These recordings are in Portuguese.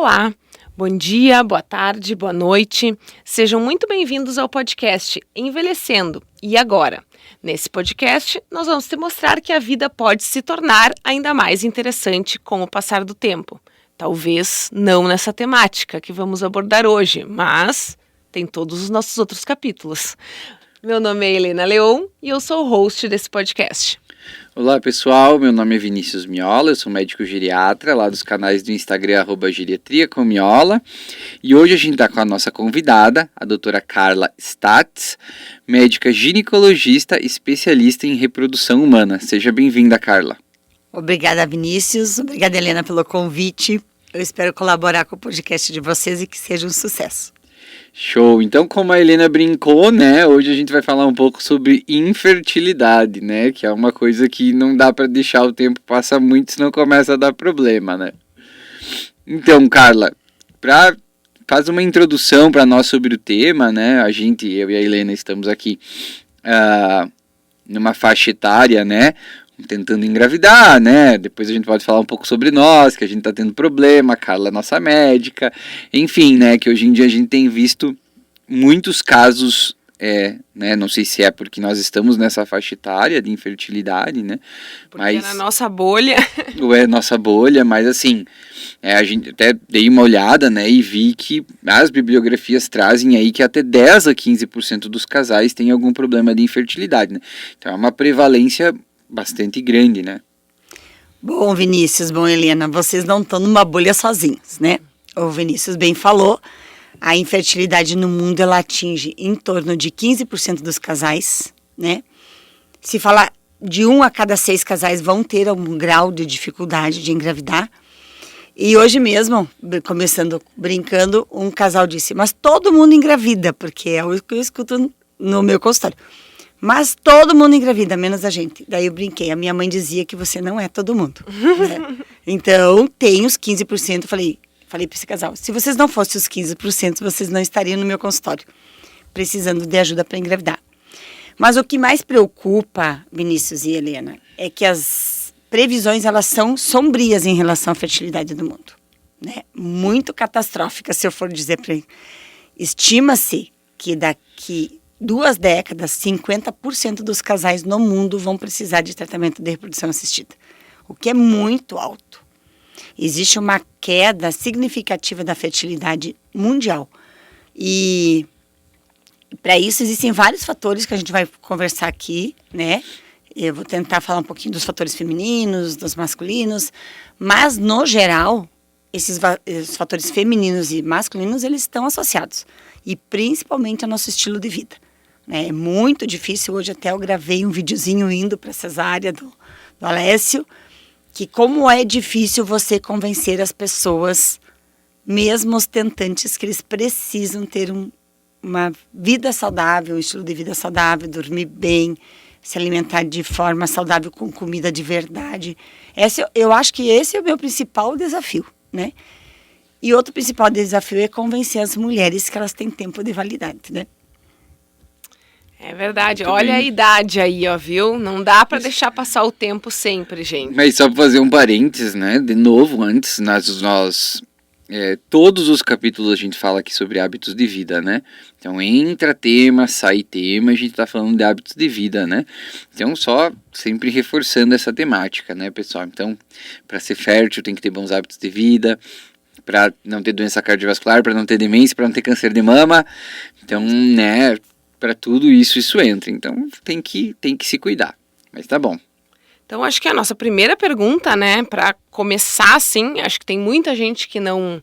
Olá, bom dia, boa tarde, boa noite. Sejam muito bem-vindos ao podcast Envelhecendo. E agora? Nesse podcast, nós vamos te mostrar que a vida pode se tornar ainda mais interessante com o passar do tempo. Talvez não nessa temática que vamos abordar hoje, mas tem todos os nossos outros capítulos. Meu nome é Helena Leon e eu sou o host desse podcast. Olá pessoal, meu nome é Vinícius Miola, eu sou médico geriatra lá dos canais do Instagram @geriatriacomiola, e hoje a gente está com a nossa convidada, a doutora Carla Statz, médica ginecologista especialista em reprodução humana. Seja bem-vinda, Carla. Obrigada, Vinícius, obrigada, Helena, pelo convite. Eu espero colaborar com o podcast de vocês e que seja um sucesso. Show! Então, como a Helena brincou, né, hoje a gente vai falar um pouco sobre infertilidade, né, que é uma coisa que não dá para deixar o tempo passar muito, senão começa a dar problema, né. Então, Carla, faz uma introdução para nós sobre o tema, né, eu e a Helena estamos aqui numa faixa etária, né, tentando engravidar, né, depois a gente pode falar um pouco sobre nós, que a gente tá tendo problema, a Carla é nossa médica, enfim, né, que hoje em dia a gente tem visto muitos casos, né, não sei se é porque nós estamos nessa faixa etária de infertilidade, né, Porque mas... é na nossa bolha. Ou é nossa bolha, mas assim, a gente até dei uma olhada, né, e vi que as bibliografias trazem aí que até 10 a 15% dos casais têm algum problema de infertilidade, né, então é uma prevalência bastante grande, né? Bom, Vinícius, Helena, vocês não estão numa bolha sozinhos, né? O Vinícius bem falou, a infertilidade no mundo, ela atinge em torno de 15% dos casais, né? Se falar de 1 a cada 6 casais vão ter algum grau de dificuldade de engravidar. E hoje mesmo, começando brincando, um casal disse, mas todo mundo engravida, porque é o que eu escuto no meu consultório. Mas todo mundo engravida, menos a gente. Daí eu brinquei, a minha mãe dizia que você não é todo mundo. Né? Então, tem os 15%, falei para esse casal, se vocês não fossem os 15%, vocês não estariam no meu consultório, precisando de ajuda para engravidar. Mas o que mais preocupa, Vinícius e Helena, é que as previsões, elas são sombrias em relação à fertilidade do mundo. Né? Muito catastróficas, se eu for dizer para ele. Estima-se que daqui 2 décadas, 50% dos casais no mundo vão precisar de tratamento de reprodução assistida, o que é muito alto. Existe uma queda significativa da fertilidade mundial. E para isso existem vários fatores que a gente vai conversar aqui, né? Eu vou tentar falar um pouquinho dos fatores femininos, dos masculinos, mas no geral, esses fatores femininos e masculinos, eles estão associados. E principalmente ao nosso estilo de vida. É muito difícil, hoje até eu gravei um videozinho indo para a cesárea do Alessio, que como é difícil você convencer as pessoas, mesmo os tentantes, que eles precisam ter uma vida saudável, um estilo de vida saudável, dormir bem, se alimentar de forma saudável com comida de verdade. Eu acho que esse é o meu principal desafio, né? E outro principal desafio é convencer as mulheres que elas têm tempo de validade, né? É verdade, olha a idade aí, ó, viu? Não dá para deixar passar o tempo sempre, gente. Mas só para fazer um parênteses, né, de novo, antes, todos os capítulos a gente fala aqui sobre hábitos de vida, né? Então entra tema, sai tema, a gente tá falando de hábitos de vida, né? Então só sempre reforçando essa temática, né, pessoal? Então, para ser fértil tem que ter bons hábitos de vida, para não ter doença cardiovascular, para não ter demência, para não ter câncer de mama. Então, né, para tudo isso entra. Então tem que se cuidar. Mas tá bom. Então acho que a nossa primeira pergunta, né, para começar assim, acho que tem muita gente que não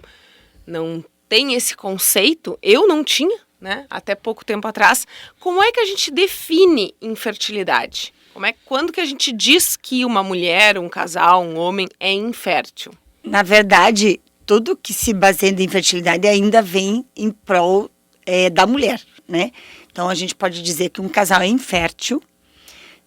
tem esse conceito. Eu não tinha, né, até pouco tempo atrás. Como é que a gente define infertilidade? Quando que a gente diz que uma mulher, um casal, um homem é infértil? Na verdade, tudo que se baseia em infertilidade ainda vem em prol da mulher, né? Então, a gente pode dizer que um casal é infértil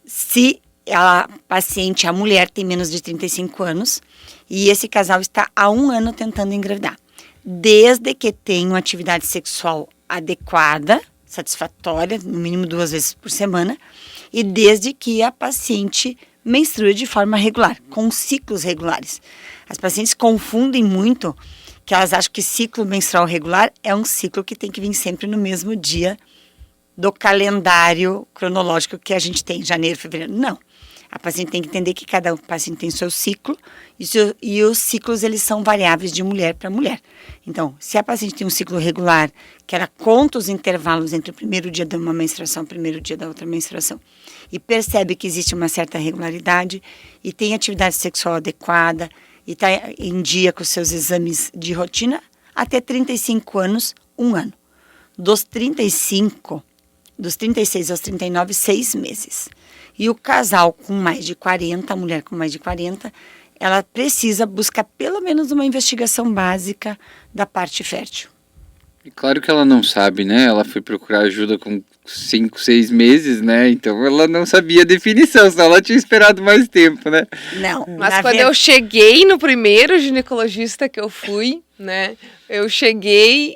se a paciente, a mulher, tem menos de 35 anos e esse casal está há 1 ano tentando engravidar. Desde que tenha uma atividade sexual adequada, satisfatória, no mínimo 2 vezes por semana, e desde que a paciente menstrue de forma regular, com ciclos regulares. As pacientes confundem muito que elas acham que ciclo menstrual regular é um ciclo que tem que vir sempre no mesmo dia do calendário cronológico que a gente tem, janeiro, fevereiro. Não. A paciente tem que entender que cada paciente tem seu ciclo e os ciclos eles são variáveis de mulher para mulher. Então, se a paciente tem um ciclo regular, que ela conta os intervalos entre o primeiro dia de uma menstruação e o primeiro dia da outra menstruação, e percebe que existe uma certa regularidade e tem atividade sexual adequada e está em dia com os seus exames de rotina, até 35 anos, 1 ano. Dos 36 aos 39, 6 meses. E o casal com mais de 40, a mulher com mais de 40, ela precisa buscar pelo menos uma investigação básica da parte fértil. E claro que ela não sabe, né? Ela foi procurar ajuda com 5, 6 meses, né? Então ela não sabia a definição, senão ela tinha esperado mais tempo, né? Não. Mas quando eu cheguei no primeiro ginecologista que eu fui, né? Eu cheguei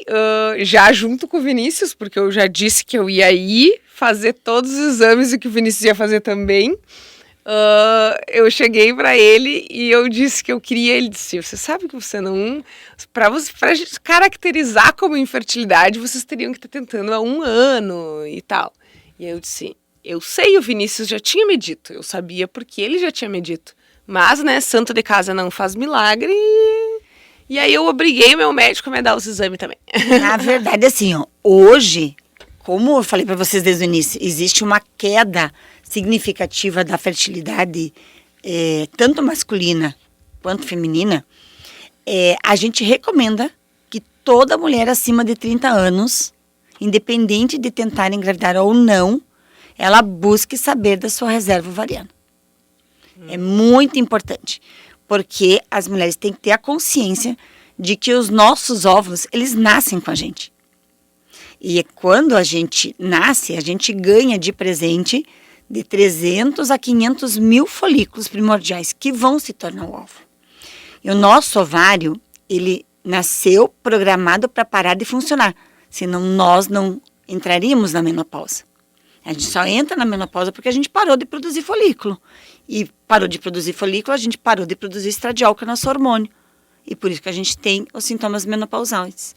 já junto com o Vinícius, porque eu já disse que eu ia ir fazer todos os exames e que o Vinícius ia fazer também. Eu cheguei para ele e eu disse que eu queria. Ele disse: você sabe que você não. Para gente caracterizar como infertilidade, vocês teriam que estar tentando há 1 ano e tal. E eu disse: eu sei, o Vinícius já tinha me dito. Eu sabia porque ele já tinha me dito. Mas, né, santo de casa não faz milagre. E aí eu obriguei meu médico a me dar os exames também. Na verdade, assim, ó, hoje, como eu falei para vocês desde o início, existe uma queda significativa da fertilidade, tanto masculina quanto feminina. A gente recomenda que toda mulher acima de 30 anos, independente de tentar engravidar ou não, ela busque saber da sua reserva ovariana. É muito importante, porque as mulheres têm que ter a consciência de que os nossos óvulos, eles nascem com a gente. E quando a gente nasce, a gente ganha de presente de 300 a 500 mil folículos primordiais que vão se tornar o óvulo. E o nosso ovário, ele nasceu programado para parar de funcionar, senão nós não entraríamos na menopausa. A gente só entra na menopausa porque a gente parou de produzir folículo. E parou de produzir folículo, a gente parou de produzir estradiol, que é nosso hormônio. E por isso que a gente tem os sintomas menopausais.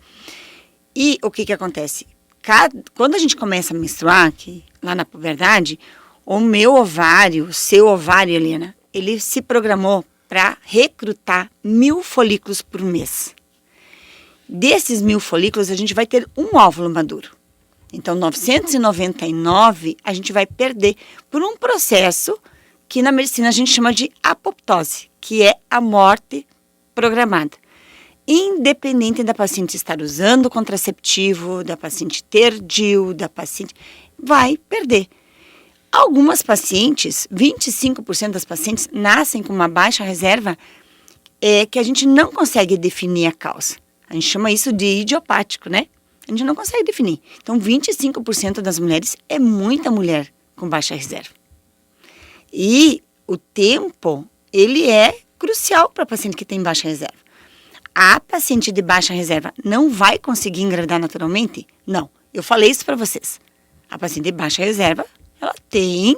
E o que acontece? Quando a gente começa a menstruar, lá na puberdade, o meu ovário, o seu ovário, Helena, ele se programou para recrutar 1000 folículos por mês. Desses 1000 folículos, a gente vai ter um óvulo maduro. Então, 999 a gente vai perder por um processo que na medicina a gente chama de apoptose, que é a morte programada. Independente da paciente estar usando contraceptivo, da paciente ter DIU, da paciente, vai perder. Algumas pacientes, 25% das pacientes, nascem com uma baixa reserva que a gente não consegue definir a causa. A gente chama isso de idiopático, né? A gente não consegue definir. Então, 25% das mulheres é muita mulher com baixa reserva. E o tempo, ele é crucial para a paciente que tem baixa reserva. A paciente de baixa reserva não vai conseguir engravidar naturalmente? Não. Eu falei isso para vocês. A paciente de baixa reserva, ela tem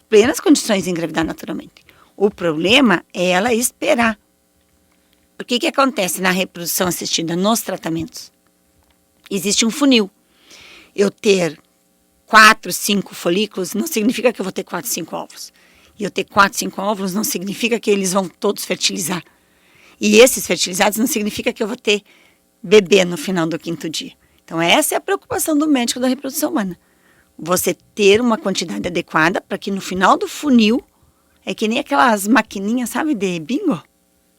plenas condições de engravidar naturalmente. O problema é ela esperar. O que acontece na reprodução assistida nos tratamentos? Existe um funil. Eu ter 4, 5 folículos não significa que eu vou ter 4, 5 óvulos. E eu ter 4, 5 óvulos não significa que eles vão todos fertilizar. E esses fertilizados não significa que eu vou ter bebê no final do 5º dia. Então essa é a preocupação do médico da reprodução humana. Você ter uma quantidade adequada para que no final do funil, é que nem aquelas maquininhas, sabe, de bingo?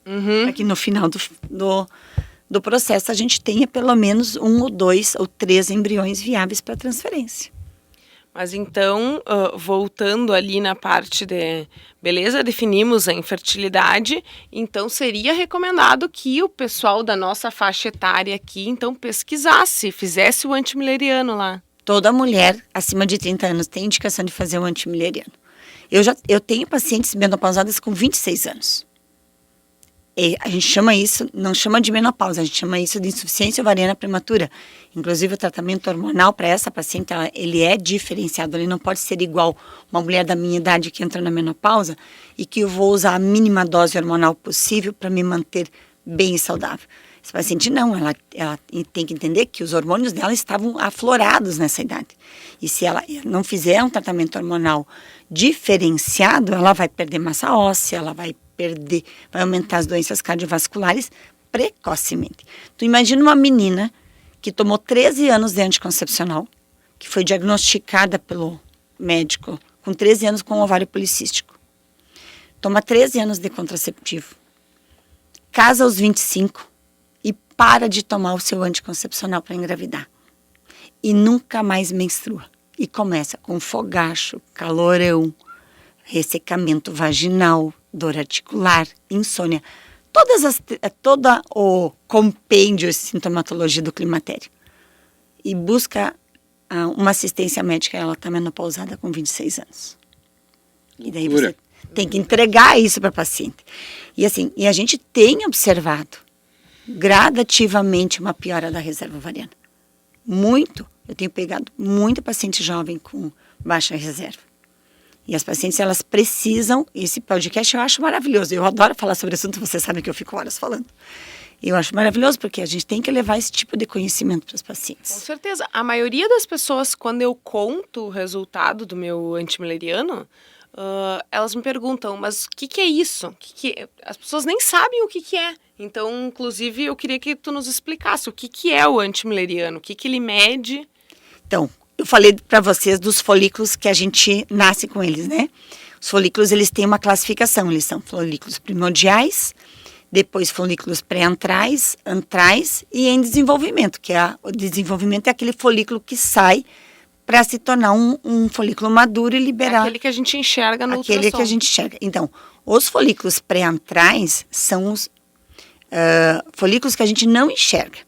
Uhum. Para que no final do processo a gente tenha pelo menos 1 ou 2 ou 3 embriões viáveis para transferência. Mas então, voltando ali na parte de... Beleza, definimos a infertilidade, então seria recomendado que o pessoal da nossa faixa etária aqui, então, pesquisasse, fizesse o antimileriano lá. Toda mulher acima de 30 anos tem indicação de fazer o antimileriano. Eu tenho pacientes menopausadas com 26 anos. E a gente chama isso, não chama de menopausa, a gente chama isso de insuficiência ovariana prematura. Inclusive o tratamento hormonal para essa paciente, ele é diferenciado, ele não pode ser igual uma mulher da minha idade que entra na menopausa e que eu vou usar a mínima dose hormonal possível para me manter bem e saudável. Essa paciente não, ela tem que entender que os hormônios dela estavam aflorados nessa idade. E se ela não fizer um tratamento hormonal diferenciado, ela vai perder massa óssea, ela vai aumentar as doenças cardiovasculares precocemente. Tu imagina uma menina que tomou 13 anos de anticoncepcional, que foi diagnosticada pelo médico com 13 anos com ovário policístico. Toma 13 anos de contraceptivo. Casa aos 25 e para de tomar o seu anticoncepcional para engravidar. E nunca mais menstrua. E começa com fogacho, calorão, ressecamento vaginal, dor articular, insônia. Toda o compêndio de sintomatologia do climatério. E busca uma assistência médica, ela está menopausada com 26 anos. E daí você tem que entregar isso para a paciente. E assim, a gente tem observado gradativamente uma piora da reserva ovariana. Muito. Eu tenho pegado muita paciente jovem com baixa reserva. E as pacientes, elas precisam, esse podcast eu acho maravilhoso. Eu adoro falar sobre assunto, vocês sabem que eu fico horas falando. Eu acho maravilhoso, porque a gente tem que levar esse tipo de conhecimento para os pacientes. Com certeza. A maioria das pessoas, quando eu conto o resultado do meu antimileriano, elas me perguntam, mas o que é isso? As pessoas nem sabem o que é. Então, inclusive, eu queria que tu nos explicasse o que é o antimileriano, o que ele mede. Então, eu falei para vocês dos folículos que a gente nasce com eles, né? Os folículos, eles têm uma classificação. Eles são folículos primordiais, depois folículos pré-antrais, antrais e em desenvolvimento, o desenvolvimento é aquele folículo que sai para se tornar um folículo maduro e liberar. Aquele que a gente enxerga no ultrassom. Aquele que a gente enxerga. Então, os folículos pré-antrais são os folículos que a gente não enxerga,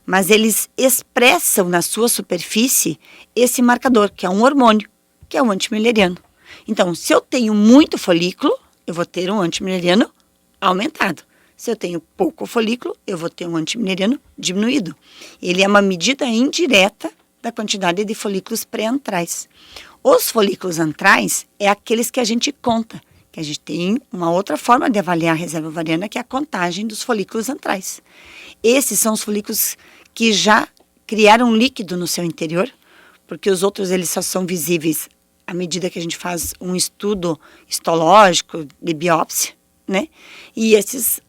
mas eles expressam na sua superfície esse marcador, que é um hormônio, que é o antimileriano. Então, se eu tenho muito folículo, eu vou ter um antimileriano aumentado. Se eu tenho pouco folículo, eu vou ter um antimileriano diminuído. Ele é uma medida indireta da quantidade de folículos pré-antrais. Os folículos antrais é aqueles que a gente conta, que a gente tem uma outra forma de avaliar a reserva ovariana, que é a contagem dos folículos antrais. Esses são os folículos que já criaram líquido no seu interior, porque os outros eles só são visíveis à medida que a gente faz um estudo histológico de biópsia, né? E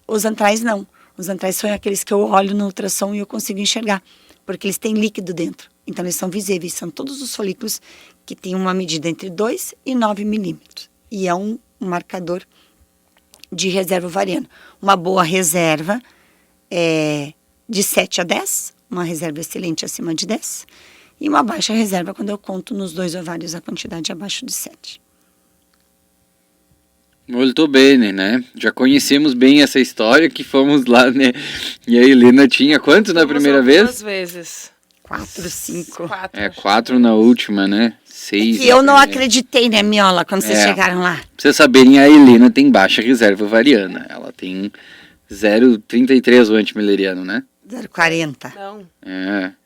os antrais não. Os antrais são aqueles que eu olho no ultrassom e eu consigo enxergar, porque eles têm líquido dentro. Então, eles são visíveis. São todos os folículos que têm uma medida entre 2 e 9 milímetros. E é um marcador de reserva ovariana. Uma boa reserva é de 7 a 10, uma reserva excelente acima de 10, e uma baixa reserva quando eu conto nos 2 ovários a quantidade abaixo de 7. Molto bene, né? Já conhecemos bem essa história que fomos lá, né? E a Helena tinha quanto na primeira vez? 2 vezes. 4, 5. 4 na última, né? 6. E eu não acreditei, né, Miola, quando vocês chegaram lá. Pra vocês saberem, a Helena tem baixa reserva ovariana. Ela tem 0,33 o antimileriano, né? 0,40. Não.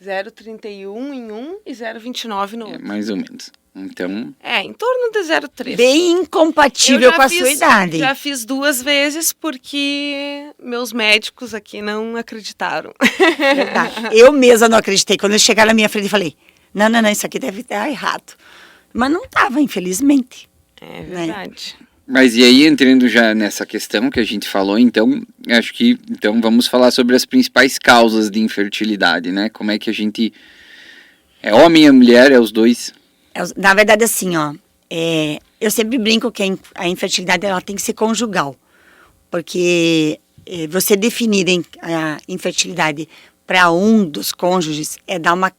0,31 em um e 0,29 no outro. Mais ou menos. Então... em torno de 0,3. Bem incompatível com a sua idade. Já fiz 2 vezes porque meus médicos aqui não acreditaram. Verdade. Eu mesma não acreditei. Quando eles chegaram na minha frente, eu falei, não, isso aqui deve estar errado. Mas não estava, infelizmente. É verdade. Né? Mas e aí, entrando já nessa questão que a gente falou, então, acho que vamos falar sobre as principais causas de infertilidade, né? Como é que a gente... É homem e mulher, é os dois? Na verdade, assim, eu sempre brinco que a infertilidade ela tem que ser conjugal. Porque você definir a infertilidade para um dos cônjuges é dar uma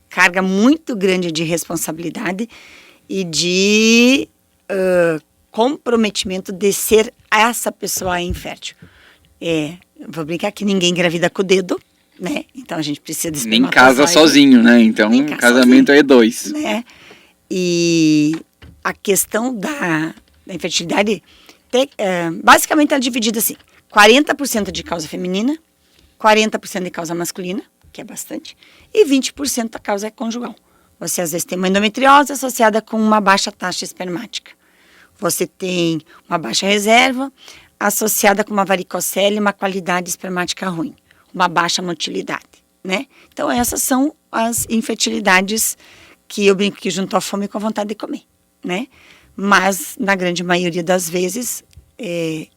carga muito grande de responsabilidade e de comprometimento de ser essa pessoa infértil. Vou brincar que ninguém engravida com o dedo, né? Então a gente precisa de nem casa sozinho, né? Então casamento sozinho, é 2. Né? E a questão da infertilidade, basicamente ela é dividida assim, 40% de causa feminina, 40% de causa masculina, que é bastante, e 20% da causa conjugal. Você às vezes tem uma endometriose associada com uma baixa taxa espermática. Você tem uma baixa reserva associada com uma varicocele e uma qualidade espermática ruim. uma baixa motilidade, né? Então, essas são as infertilidades que eu brinco que junto à fome com a vontade de comer, né? Mas, na grande maioria das vezes,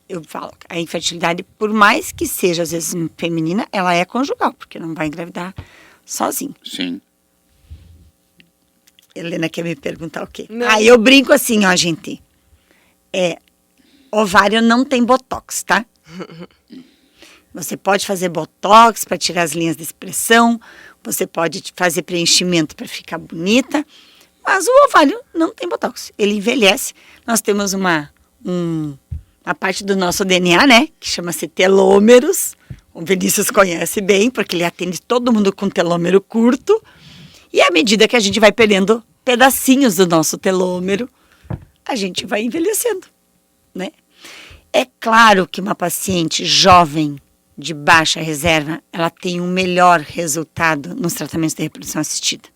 eu falo, a infertilidade, por mais que seja, às vezes, feminina, ela é conjugal, porque não vai engravidar sozinho. Sim. Helena quer me perguntar o quê? Não. Eu brinco assim, ó, gente. Ovário não tem botox, tá? Você pode fazer botox para tirar as linhas de expressão, você pode fazer preenchimento para ficar bonita, mas o ovário não tem botox. Ele envelhece. Nós temos uma parte do nosso DNA, né, que chama-se telômeros. O Vinícius conhece bem, porque ele atende todo mundo com telômero curto. E à medida que a gente vai perdendo pedacinhos do nosso telômero, a gente vai envelhecendo, né? É claro que uma paciente jovem, de baixa reserva, ela tem um melhor resultado nos tratamentos de reprodução assistida.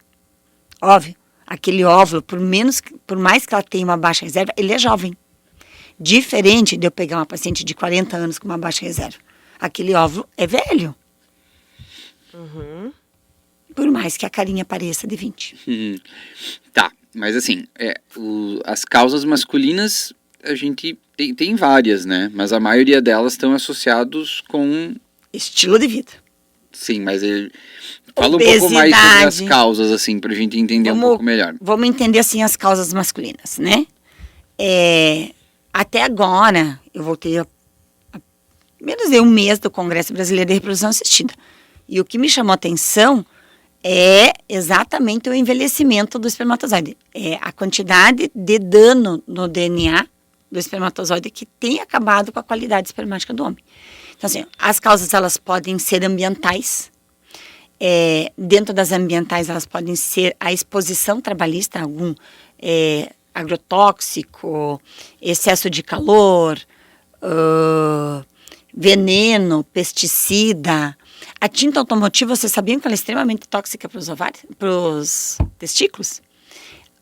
Óbvio, aquele óvulo, por mais que ela tenha uma baixa reserva, ele é jovem. Diferente de eu pegar uma paciente de 40 anos com uma baixa reserva. Aquele óvulo é velho. Uhum. Por mais que a carinha pareça de 20. Tá, mas assim, as causas masculinas, a gente tem várias, né? Mas a maioria delas estão associados com... Estilo de vida. Sim, mas fala um pouco mais sobre as causas, assim, pra gente entender um pouco melhor. Vamos entender, assim, as causas masculinas, né? Até agora, eu voltei a menos de um mês do Congresso Brasileiro de Reprodução Assistida. E o que me chamou a atenção é exatamente o envelhecimento do espermatozoide. É a quantidade de dano no DNA do espermatozoide que tem acabado com a qualidade espermática do homem. Então, assim, as causas, elas podem ser ambientais. Dentro das ambientais, elas podem ser a exposição trabalhista, algum agrotóxico, excesso de calor, veneno, pesticida. A tinta automotiva, vocês sabiam que ela é extremamente tóxica para os ovários, para os testículos?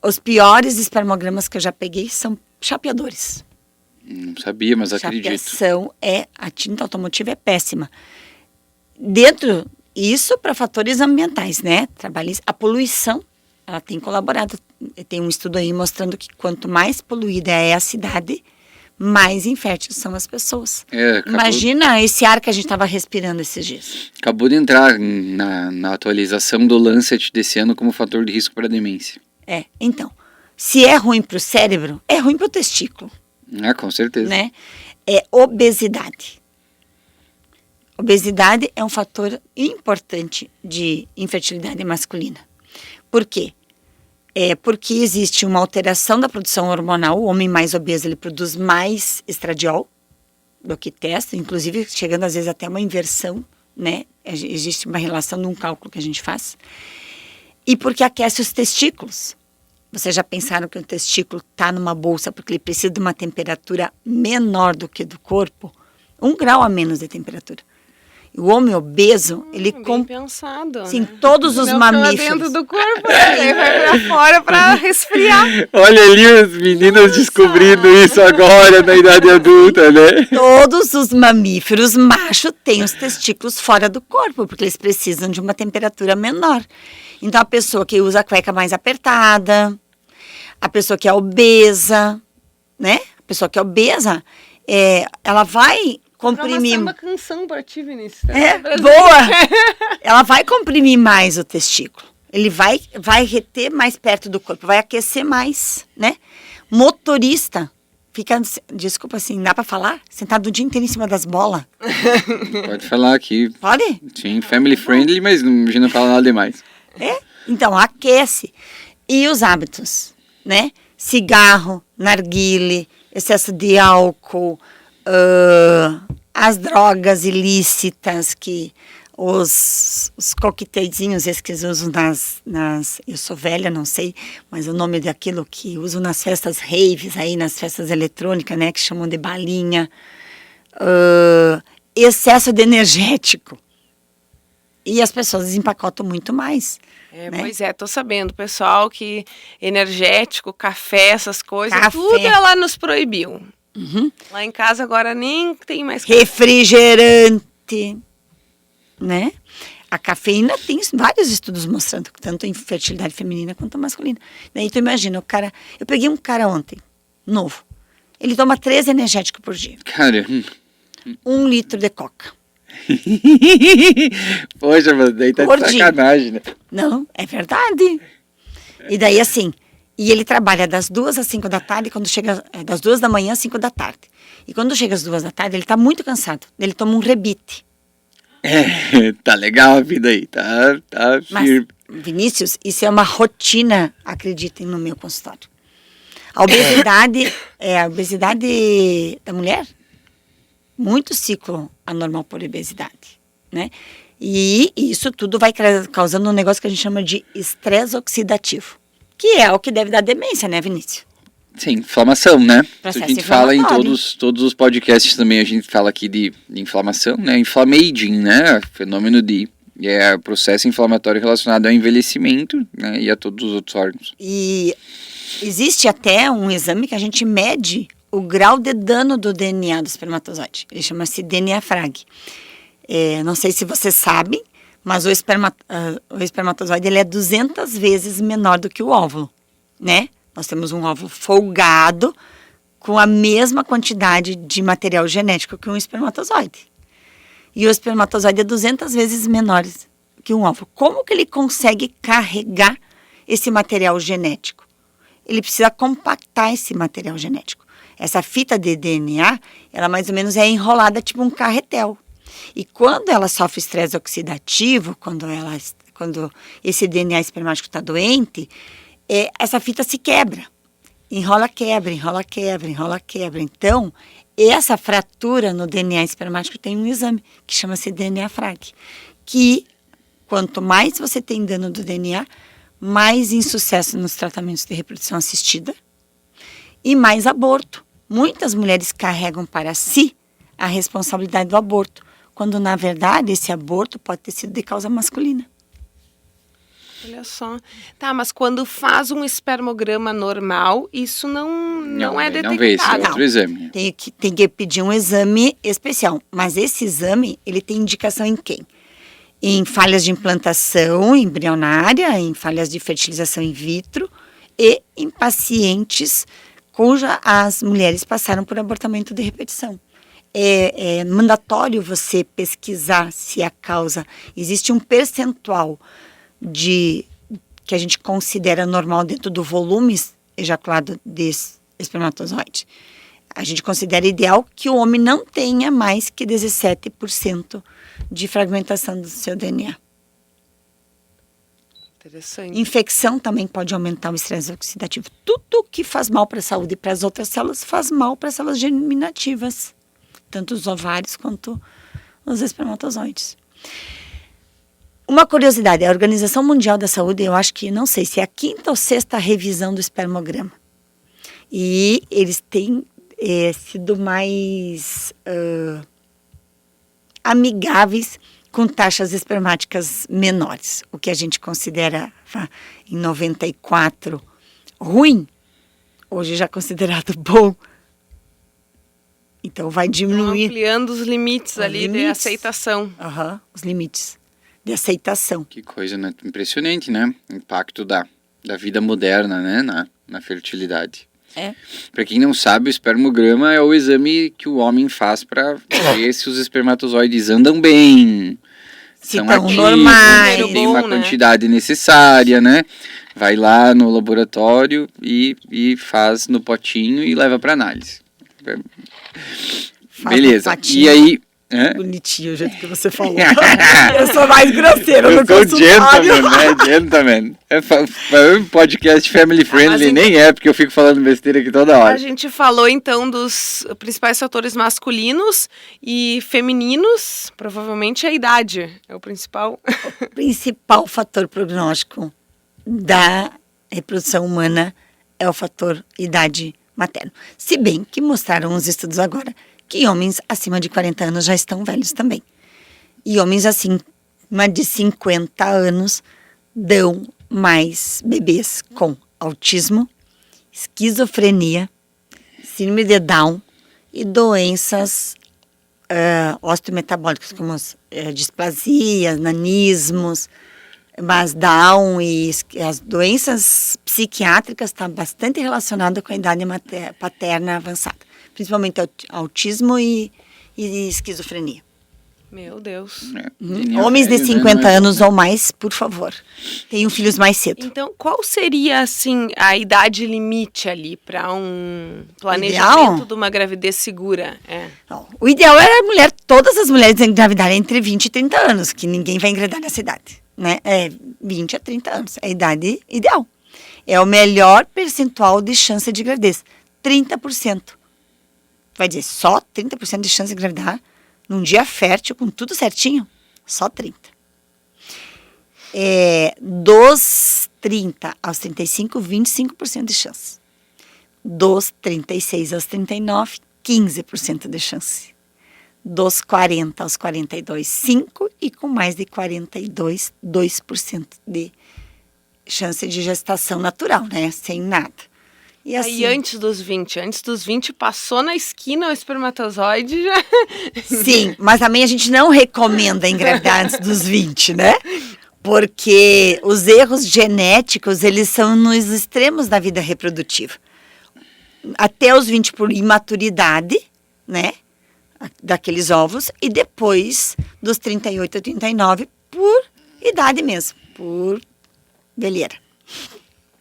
Os piores espermogramas que eu já peguei são chapeadores. Não sabia, mas acredito. A tinta automotiva é péssima. Dentro, isso para fatores ambientais, né? A poluição, ela tem colaborado. Tem um estudo aí mostrando que quanto mais poluída é a cidade, mais inférteis são as pessoas. Imagina esse ar que a gente estava respirando esses dias. Acabou de entrar na atualização do Lancet desse ano como fator de risco para demência. Então, se é ruim para o cérebro, é ruim para o testículo. Com certeza. Né? Obesidade. Obesidade é um fator importante de infertilidade masculina. Por quê? Porque existe uma alteração da produção hormonal. O homem mais obeso, ele produz mais estradiol do que testo, inclusive chegando às vezes até uma inversão, né? Existe uma relação num cálculo que a gente faz. E porque aquece os testículos. Vocês já pensaram que o testículo está numa bolsa porque ele precisa de uma temperatura menor do que do corpo? 1 grau a menos de temperatura. O homem obeso, ele... Bem pensado, sim, né? todos os mamíferos. Dentro do corpo, ele vai pra fora pra resfriar. Olha ali os meninos descobrindo isso agora na idade adulta, né? Todos os mamíferos machos têm os testículos fora do corpo, porque eles precisam de uma temperatura menor. Então, a pessoa que usa a cueca mais apertada, a pessoa que é obesa, né? A pessoa que é obesa, ela vai comprimir... Uma canção pra ti, Vinícius. Boa! Ela vai comprimir mais o testículo. Ele vai reter mais perto do corpo, vai aquecer mais, né? Motorista fica, desculpa assim, dá pra falar? Sentado o dia inteiro em cima das bolas. Pode falar aqui. Pode? Sim, family friendly, mas a gente não fala nada demais. Então, aquece. E os hábitos, né? Cigarro, narguile, excesso de álcool, as drogas ilícitas, que os coquetelzinhos, esses que usam nas... Eu sou velha, não sei, mas o nome daquilo que usam nas festas raves, aí nas festas eletrônicas, né? Que chamam de balinha. Excesso de energético. E as pessoas desempacotam muito mais. Né? Pois tô sabendo, pessoal, que energético, café, essas coisas, tudo ela nos proibiu. Uhum. Lá em casa agora nem tem mais refrigerante. né? A cafeína tem vários estudos mostrando, tanto em fertilidade feminina quanto masculina. Daí tu imagina, eu peguei um cara ontem, novo, ele toma 3 energéticos por dia. Caramba. 1 litro de coca. Poxa, mas daí tá de sacanagem, né? Não, é verdade. E daí assim, e ele trabalha das 2 às 5 da tarde, quando chega, das 2 da manhã às 5 da tarde. E quando chega às 2 da tarde, ele tá muito cansado. Ele toma um rebite. Tá legal a vida aí, tá firme. Mas, Vinícius, isso é uma rotina, acreditem, no meu consultório. A obesidade da mulher, muito ciclo anormal por obesidade, né? E isso tudo vai causando um negócio que a gente chama de estresse oxidativo, que é o que deve dar demência, né, Vinícius? Sim, inflamação, né? Processo A gente fala em inflamatório. todos os podcasts também, a gente fala aqui de inflamação, né? Inflammaging, né? Fenômeno é o processo inflamatório relacionado ao envelhecimento, né? E a todos os outros órgãos. E existe até um exame que a gente mede o grau de dano do DNA do espermatozoide. Ele chama-se DNA-FRAG. Não sei se vocês sabem, mas o espermatozoide ele é 200 vezes menor do que o óvulo, né? Nós temos um óvulo folgado com a mesma quantidade de material genético que um espermatozoide. E o espermatozoide é 200 vezes menor que um óvulo. Como que ele consegue carregar esse material genético? Ele precisa compactar esse material genético. Essa fita de DNA, ela mais ou menos é enrolada tipo um carretel. E quando ela sofre estresse oxidativo, quando esse DNA espermático está doente, essa fita se quebra. Enrola, quebra, enrola, quebra, enrola, quebra. Então, essa fratura no DNA espermático tem um exame que chama-se DNA-FRAG. Que quanto mais você tem dano do DNA, mais insucesso nos tratamentos de reprodução assistida e mais aborto. Muitas mulheres carregam para si a responsabilidade do aborto, quando na verdade esse aborto pode ter sido de causa masculina. Olha só. Tá, mas quando faz um espermograma normal, isso não é Não vê esse detectável. outro exame. Tem que pedir um exame especial, mas esse exame ele tem indicação em quem? Em falhas de implantação embrionária, em falhas de fertilização in vitro e em pacientes cuja as mulheres passaram por abortamento de repetição. É mandatório você pesquisar se a causa, existe um percentual que a gente considera normal dentro do volume ejaculado desse espermatozoide. A gente considera ideal que o homem não tenha mais que 17% de fragmentação do seu DNA. Interessante. Infecção também pode aumentar o estresse oxidativo. Tudo que faz mal para a saúde e para as outras células faz mal para as células germinativas, tanto os ovários quanto os espermatozoides. Uma curiosidade, a Organização Mundial da Saúde, eu acho que, não sei se é a 5ª ou 6ª revisão do espermograma. E eles têm sido mais amigáveis com taxas espermáticas menores. O que a gente considera em 94 ruim, hoje já é considerado bom. Então vai diminuir. Ampliando os limites ali de aceitação. Os limites de aceitação. Que coisa, né? Impressionante, né? O impacto da vida moderna, né? Na fertilidade. Para quem não sabe, o espermograma é o exame que o homem faz para ver se os espermatozoides andam bem, Se são estão ativos, normais. tem uma Bom, né? quantidade necessária, né? Vai lá no laboratório e faz no potinho e leva para análise. Faz Beleza. um patinho. E aí... Bonitinho o jeito que você falou. Eu sou mais grosseira Eu no sou consultório. gentleman, né? Gentleman. Um podcast family friendly Mas, nem é, porque eu fico falando besteira aqui toda A hora. gente falou então dos principais fatores masculinos e femininos, provavelmente a idade é o principal. O principal fator prognóstico da reprodução humana é o fator idade materna. Se bem que mostraram os estudos agora que homens acima de 40 anos já estão velhos também. E homens acima de 50 anos dão mais bebês com autismo, esquizofrenia, síndrome de Down e doenças osteometabólicos, como displasias, nanismos, mas Down e as doenças psiquiátricas estão bastante relacionadas com a idade paterna avançada, principalmente autismo e esquizofrenia. Meu Deus. Homens de 50 anos ou mais, por favor, tenham filhos mais cedo. Então, qual seria, assim, a idade limite ali para um planejamento Ideal? de uma gravidez segura? Não, o ideal era todas as mulheres engravidarem entre 20 e 30 anos, que ninguém vai engravidar nessa idade, né? 20 a 30 anos, é a idade ideal. É o melhor percentual de chance de gravidez, 30%. Vai dizer, só 30% de chance de engravidar num dia fértil, com tudo certinho? Só 30. Dos 30 aos 35, 25% de chance. Dos 36 aos 39, 15% de chance. Dos 40 aos 42, 5%. E com mais de 42, 2% de chance de gestação natural, né? Sem nada. E Aí antes dos 20 passou na esquina o espermatozoide já... Sim, mas também a gente não recomenda engravidar antes dos 20, né? Porque os erros genéticos, eles são nos extremos da vida reprodutiva. Até os 20 por imaturidade, né? Daqueles ovos. E depois dos 38 a 39 por idade mesmo, por velheira.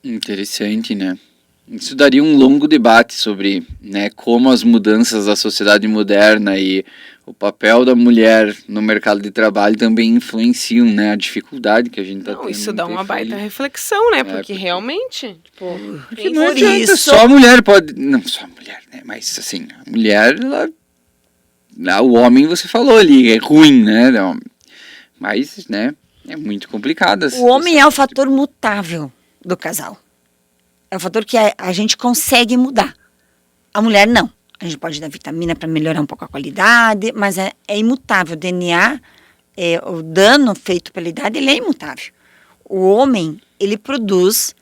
Interessante, né? Isso daria um longo debate sobre, né, como as mudanças da sociedade moderna e o papel da mulher no mercado de trabalho também influenciam, né, a dificuldade que a gente está tendo. Isso dá uma baita reflexão, né? Porque realmente, tipo... Porque não adianta, só a mulher pode... Não, só a mulher, né? Mas, assim, a mulher, o homem, você falou ali, é ruim, né? Mas, né, é muito complicado. O homem é o fator mutável do casal. É um fator que a gente consegue mudar. A mulher não. A gente pode dar vitamina para melhorar um pouco a qualidade, mas é imutável. O DNA, o dano feito pela idade, ele é imutável. O homem, ele produz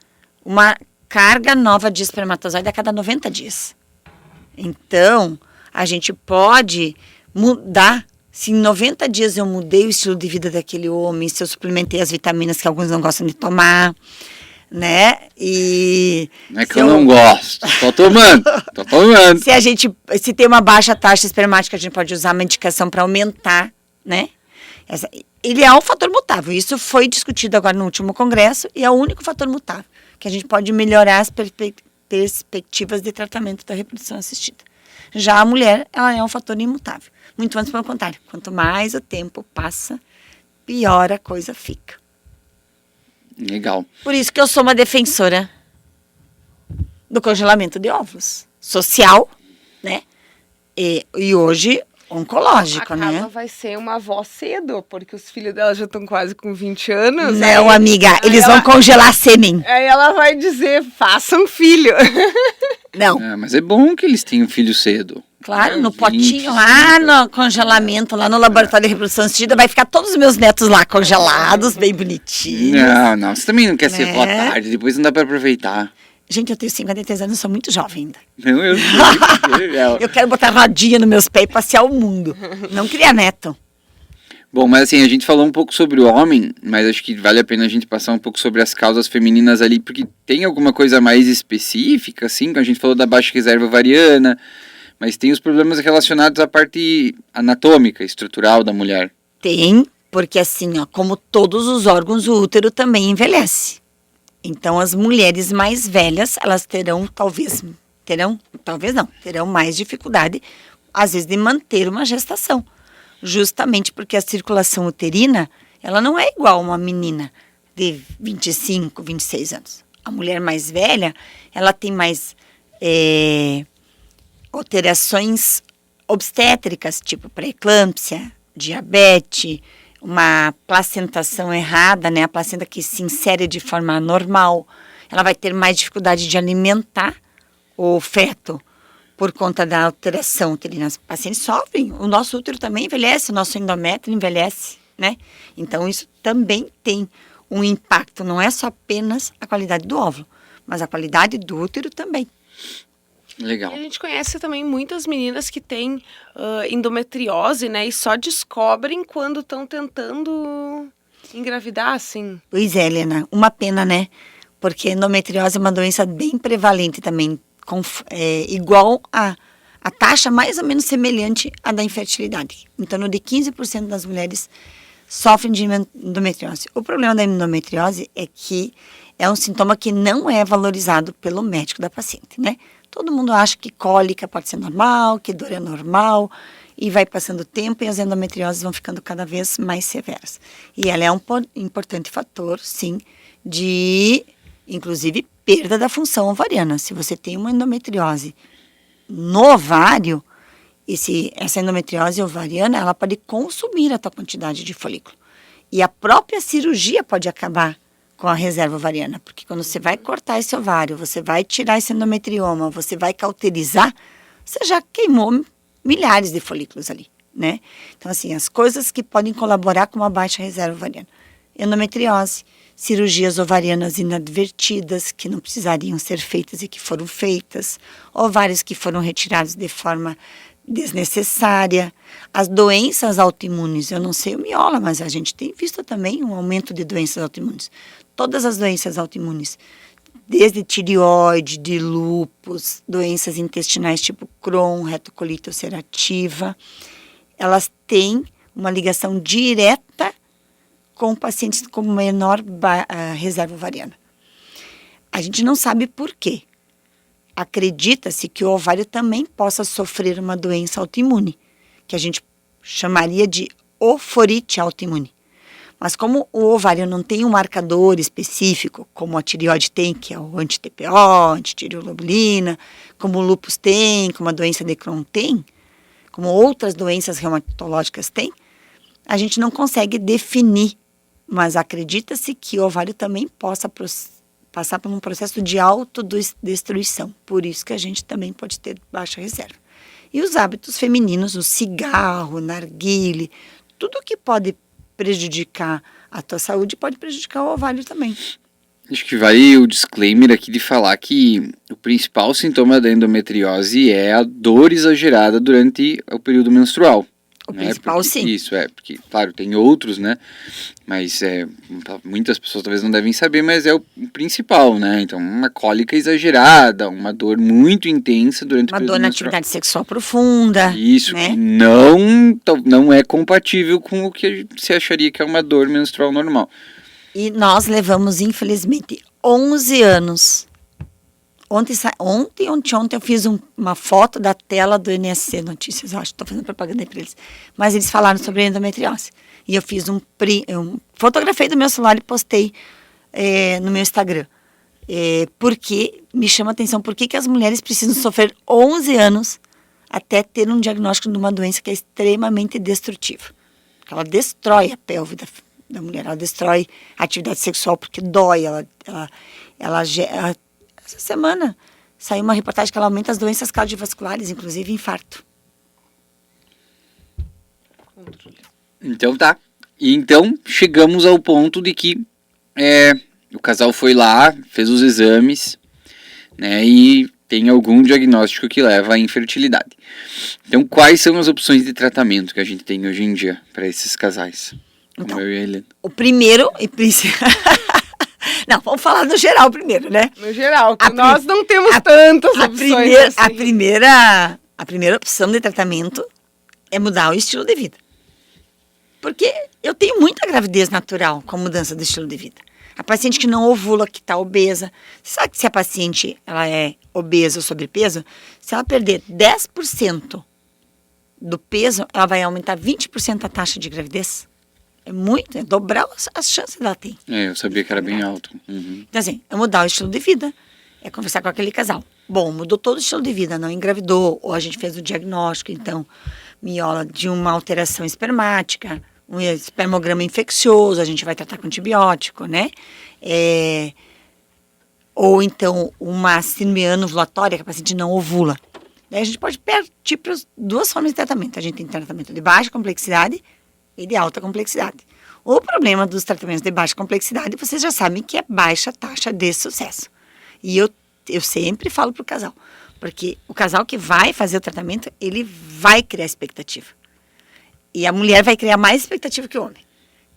uma carga nova de espermatozoide a cada 90 dias. Então, a gente pode mudar. Se em 90 dias eu mudei o estilo de vida daquele homem, se eu suplementei as vitaminas que alguns não gostam de tomar, né? E não é que eu não gosto, tô tomando. Se tem uma baixa taxa espermática, a gente pode usar a medicação para aumentar, né? Ele é um fator mutável. Isso foi discutido agora no último congresso e é o único fator mutável que a gente pode melhorar as perspectivas de tratamento da reprodução assistida. Já a mulher, ela é um fator imutável. Muito antes, pelo contrário. Quanto mais o tempo passa, pior a coisa fica. Legal. Por isso que eu sou uma defensora do congelamento de óvulos. Social, né? E hoje, oncológico, a né? Carla vai ser uma avó cedo, porque os filhos dela já estão quase com 20 anos. Não, amiga, eles vão congelar sêmen. Aí ela vai dizer, façam filho. Não. Mas é bom que eles tenham filho cedo. Claro, no potinho, lá no congelamento, lá no laboratório de reprodução assistida, vai ficar todos os meus netos lá congelados, bem bonitinhos. Não, você também não quer ser boa tarde, depois não dá pra aproveitar. Gente, eu tenho 53 anos, sou muito jovem ainda. Não, eu Eu quero botar rodinha nos meus pés e passear o mundo, não criar neto. Bom, mas assim, a gente falou um pouco sobre o homem, mas acho que vale a pena a gente passar um pouco sobre as causas femininas ali, porque tem alguma coisa mais específica, assim, a gente falou da baixa reserva ovariana, mas tem os problemas relacionados à parte anatômica, estrutural da mulher. Tem, porque assim, ó, como todos os órgãos, o útero também envelhece. Então, as mulheres mais velhas, elas terão mais dificuldade, às vezes, de manter uma gestação. Justamente porque a circulação uterina, ela não é igual a uma menina de 25, 26 anos. A mulher mais velha, ela tem mais alterações obstétricas, tipo pré-eclâmpsia, diabetes, uma placentação errada, né? A placenta que se insere de forma anormal. Ela vai ter mais dificuldade de alimentar o feto por conta da alteração uterina. Os pacientes sofrem, o nosso útero também envelhece, o nosso endométrio envelhece, né? Então, isso também tem um impacto, não é só apenas a qualidade do óvulo, mas a qualidade do útero também. Legal. E a gente conhece também muitas meninas que têm endometriose, né? E só descobrem quando estão tentando engravidar, assim. Pois é, Helena, uma pena, né? Porque endometriose é uma doença bem prevalente também, igual a taxa mais ou menos semelhante à da infertilidade. Em torno de 15% das mulheres sofrem de endometriose. O problema da endometriose é que é um sintoma que não é valorizado pelo médico da paciente, né? Todo mundo acha que cólica pode ser normal, que dor é normal, e vai passando o tempo e as endometrioses vão ficando cada vez mais severas. E ela é um importante fator, sim, de, inclusive, perda da função ovariana. Se você tem uma endometriose no ovário, essa endometriose ovariana, ela pode consumir a tua quantidade de folículo. E a própria cirurgia pode acabar com a reserva ovariana, porque quando você vai cortar esse ovário, você vai tirar esse endometrioma, você vai cauterizar, você já queimou milhares de folículos ali, né? Então, assim, as coisas que podem colaborar com uma baixa reserva ovariana. Endometriose, cirurgias ovarianas inadvertidas, que não precisariam ser feitas e que foram feitas, ovários que foram retirados de forma desnecessária, as doenças autoimunes, eu não sei o miola, mas a gente tem visto também um aumento de doenças autoimunes. Todas as doenças autoimunes, desde tireoide, de lúpus, doenças intestinais tipo Crohn, retocolite ulcerativa, elas têm uma ligação direta com pacientes com menor reserva ovariana. A gente não sabe por quê. Acredita-se que o ovário também possa sofrer uma doença autoimune, que a gente chamaria de oforite autoimune. Mas como o ovário não tem um marcador específico, como a tireoide tem, que é o anti-TPO, antitireoglobulina, como o lúpus tem, como a doença de Crohn tem, como outras doenças reumatológicas têm, a gente não consegue definir, mas acredita-se que o ovário também possa passar por um processo de autodestruição. Por isso que a gente também pode ter baixa reserva. E os hábitos femininos, o cigarro, o narguile, tudo que pode prejudicar a tua saúde pode prejudicar o ovário também. Acho que vale o disclaimer aqui de falar que o principal sintoma da endometriose é a dor exagerada durante o período menstrual. O principal, sim. Isso, porque, claro, tem outros, né, mas muitas pessoas talvez não devem saber, mas é o principal, né, então uma cólica exagerada, uma dor muito intensa durante o período menstrual. Uma dor na atividade sexual profunda. Isso, né? Que não é compatível com o que se acharia que é uma dor menstrual normal. E nós levamos, infelizmente, 11 anos. Ontem eu fiz uma foto da tela do NSC Notícias, eu acho, estou fazendo propaganda para eles. Mas eles falaram sobre endometriose. E eu fiz fotografei do meu celular e postei no meu Instagram. Porque me chama a atenção, por que as mulheres precisam sofrer 11 anos até ter um diagnóstico de uma doença que é extremamente destrutiva. Ela destrói a pelve da mulher, ela destrói a atividade sexual porque dói, ela gera. Essa semana saiu uma reportagem que ela aumenta as doenças cardiovasculares, inclusive infarto. Então tá. E então chegamos ao ponto de que o casal foi lá, fez os exames, né, e tem algum diagnóstico que leva à infertilidade. Então quais são as opções de tratamento que a gente tem hoje em dia para esses casais? Então, eu e a Helena. O primeiro e principal... Não, vamos falar no geral primeiro, né? No geral, que nós não temos tantas opções assim. A primeira opção de tratamento é mudar o estilo de vida. Porque eu tenho muita gravidez natural com a mudança do estilo de vida. A paciente que não ovula, que está obesa. Você sabe que se a paciente ela é obesa ou sobrepeso, se ela perder 10% do peso, ela vai aumentar 20% a taxa de gravidez. É muito, é dobrar as chances que ela tem. Eu sabia que era bem alto. Uhum. Então, assim, é mudar o estilo de vida. É conversar com aquele casal. Bom, mudou todo o estilo de vida, não engravidou, ou a gente fez o diagnóstico, então, miola de uma alteração espermática, um espermograma infeccioso, a gente vai tratar com antibiótico, né? Ou então, uma síndrome anovulatória, que a paciente não ovula. Daí a gente pode partir para duas formas de tratamento. A gente tem tratamento de baixa complexidade e de alta complexidade. O problema dos tratamentos de baixa complexidade, vocês já sabem que é baixa taxa de sucesso. E eu sempre falo para o casal, Porque o casal que vai fazer o tratamento, ele vai criar expectativa. E a mulher vai criar mais expectativa que o homem.